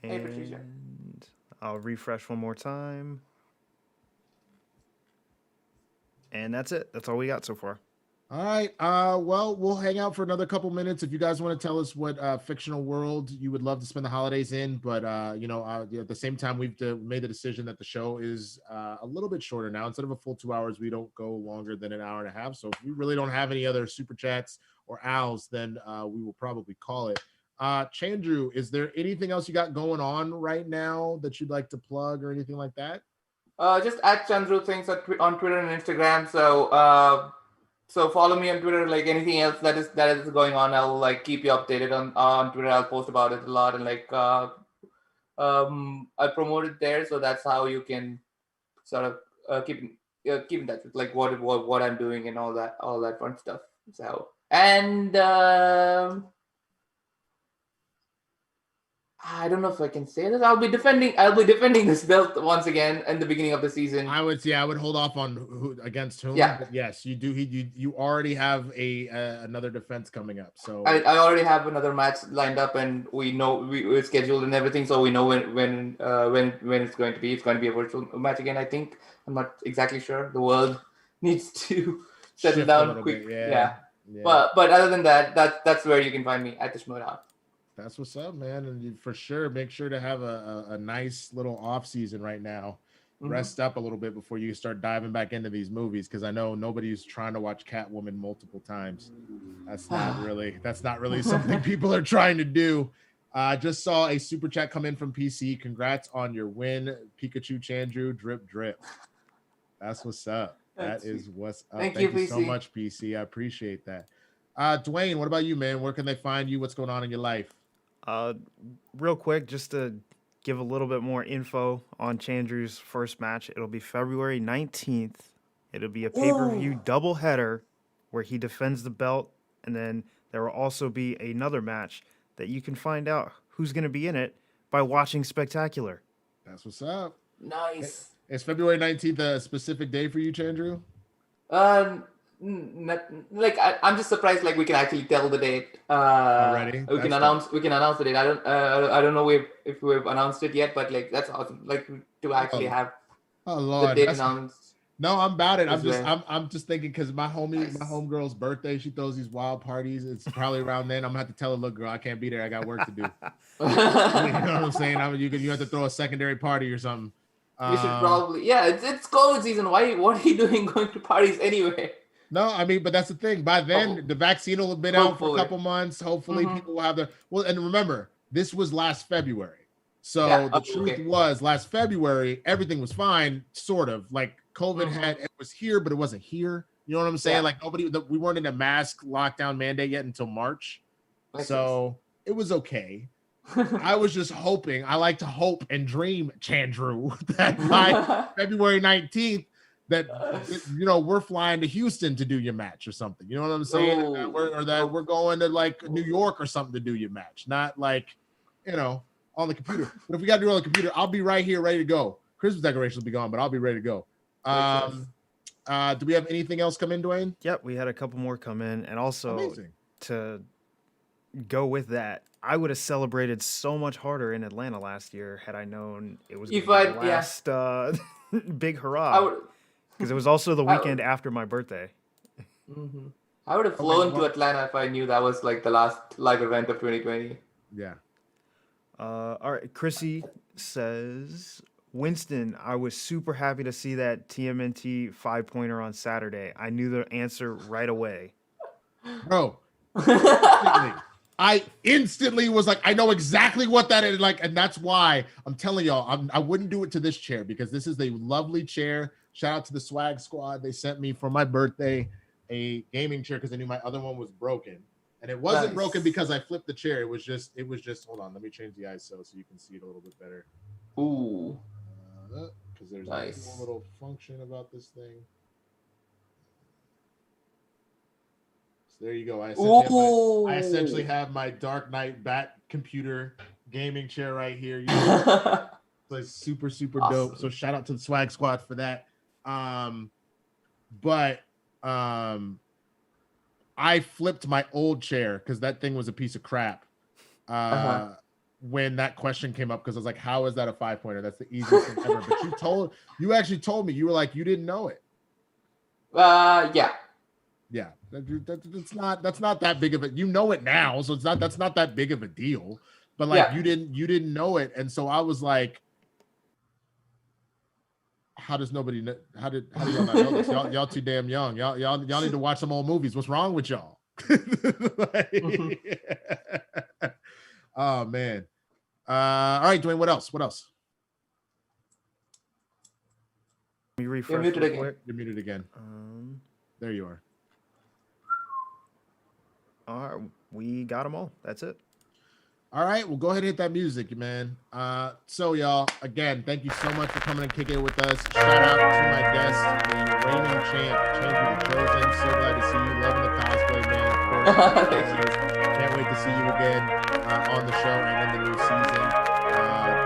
Hey, Patricia. I'll refresh one more time. And that's it. That's all we got so far. All right. Well, we'll hang out for another couple minutes if you guys want to tell us what fictional world you would love to spend the holidays in. But at the same time, we've made the decision that the show is a little bit shorter now. Instead of a full 2 hours, we don't go longer than an hour and a half. So if we really don't have any other super chats or owls, then we will probably call it. Chandru, is there anything else you got going on right now that you'd like to plug or anything like that? Just at Chandru things on Twitter and Instagram. So follow me on Twitter. Like anything else that is going on, I'll like keep you updated on Twitter. I'll post about it a lot and like I promoted there, so that's how you can sort of keep in touch with like what I'm doing and all that fun stuff. So and I don't know if I can say this. I'll be defending this belt once again in the beginning of the season. I would hold off on who against whom. Yeah. But yes, you do. You already have another defense coming up. So I already have another match lined up, and we know we're scheduled and everything, so we know when it's going to be. It's going to be a virtual match again. I think I'm not exactly sure. The world needs to settle Shift down quick. bit, Yeah. Yeah. But other than that, that's where you can find me at the Schmoedown. That's what's up, man. And you, for sure, make sure to have a nice little off season right now. Rest up a little bit before you start diving back into these movies, because I know nobody's trying to watch Catwoman multiple times. That's not really something people are trying to do. I just saw a super chat come in from PC. Congrats on your win, Pikachu Chandru. Drip drip. That's what's up. That is what's up. Thank you so much, PC. I appreciate that. Dwayne, what about you, man? Where can they find you? What's going on in your life? Real quick, just to give a little bit more info on Chandru's first match. It'll be February 19th. It'll be a pay-per-view doubleheader where he defends the belt, and then there will also be another match that you can find out who's going to be in it by watching Spectacular. That's what's up. Nice. Is February 19th a specific day for you, Chandru? I'm just surprised. Like, we can actually tell the date. Already? We can announce the date. I don't know if we've announced it yet, but like that's awesome. Like to actually have Lord, the date announced. No, I'm about it. Well. I'm just thinking because my homegirl's birthday, she throws these wild parties. It's probably around then. I'm gonna have to tell her, look, girl, I can't be there. I got work to do. You know what I'm saying? You have to throw a secondary party or something. We should probably, it's COVID season. What are you doing going to parties anyway? No, I mean, but that's the thing. By then, the vaccine will have been out for a couple months. Hopefully, people will have and remember, this was last February. So the truth was, last February, everything was fine, sort of. Like COVID it was here, but it wasn't here. You know what I'm saying? Like we weren't in a mask lockdown mandate yet until March. So it was okay. I was just hoping. I like to hope and dream, Chandru, that by February 19th, that we're flying to Houston to do your match or something. You know what I'm saying? That we're going to like New York or something to do your match, not like on the computer. But if we got to do it on the computer, I'll be right here, ready to go. Christmas decorations will be gone, but I'll be ready to go. Do we have anything else come in, Dwayne? Yep, we had a couple more come in, and also Amazing. To go with that, I would have celebrated so much harder in Atlanta last year had I known it was the last big hurrah. Because it was also the weekend after my birthday. I would have flown to Atlanta if I knew that was like the last live event of 2020. Yeah. All right. Chrissy says, Winston, I was super happy to see that TMNT 5-pointer on Saturday. I knew the answer right away. Bro. I instantly was like, I know exactly what that is. Like, and that's why I'm telling y'all, I wouldn't do it to this chair because this is a lovely chair. Shout out to the Swag Squad. They sent me for my birthday a gaming chair because I knew my other one was broken. And it wasn't broken because I flipped the chair. It was just, hold on. Let me change the ISO so you can see it a little bit better. Ooh. Because there's one little function about this thing. So there you go. I essentially have my Dark Knight Bat computer gaming chair right here. It's like super, super dope. So shout out to the Swag Squad for that. I flipped my old chair because that thing was a piece of crap. When that question came up, because I was like, how is that a 5-pointer? That's the easiest thing ever. But you actually told me, you were like, you didn't know it. Yeah. Yeah. That's not that big of a, you know it now. So that's not that big of a deal, but like you didn't know it. And so I was like, how does nobody know? How do y'all not know this? Y'all too damn young. Y'all need to watch some old movies. What's wrong with y'all? Oh man. All right, Dwayne, what else? Let me refresh. You're muted again. There you are. All right, we got them all. That's it. All right, well, go ahead and hit that music, man. So, y'all, again, thank you so much for coming and kicking it with us. Shout out to my guest, the reigning champ, Chandru the Chosen. So glad to see you. Loving the cosplay, man. Of course, can't wait to see you again on the show and in the new season.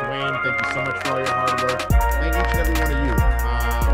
Dwayne, thank you so much for all your hard work. Thank each and every one of you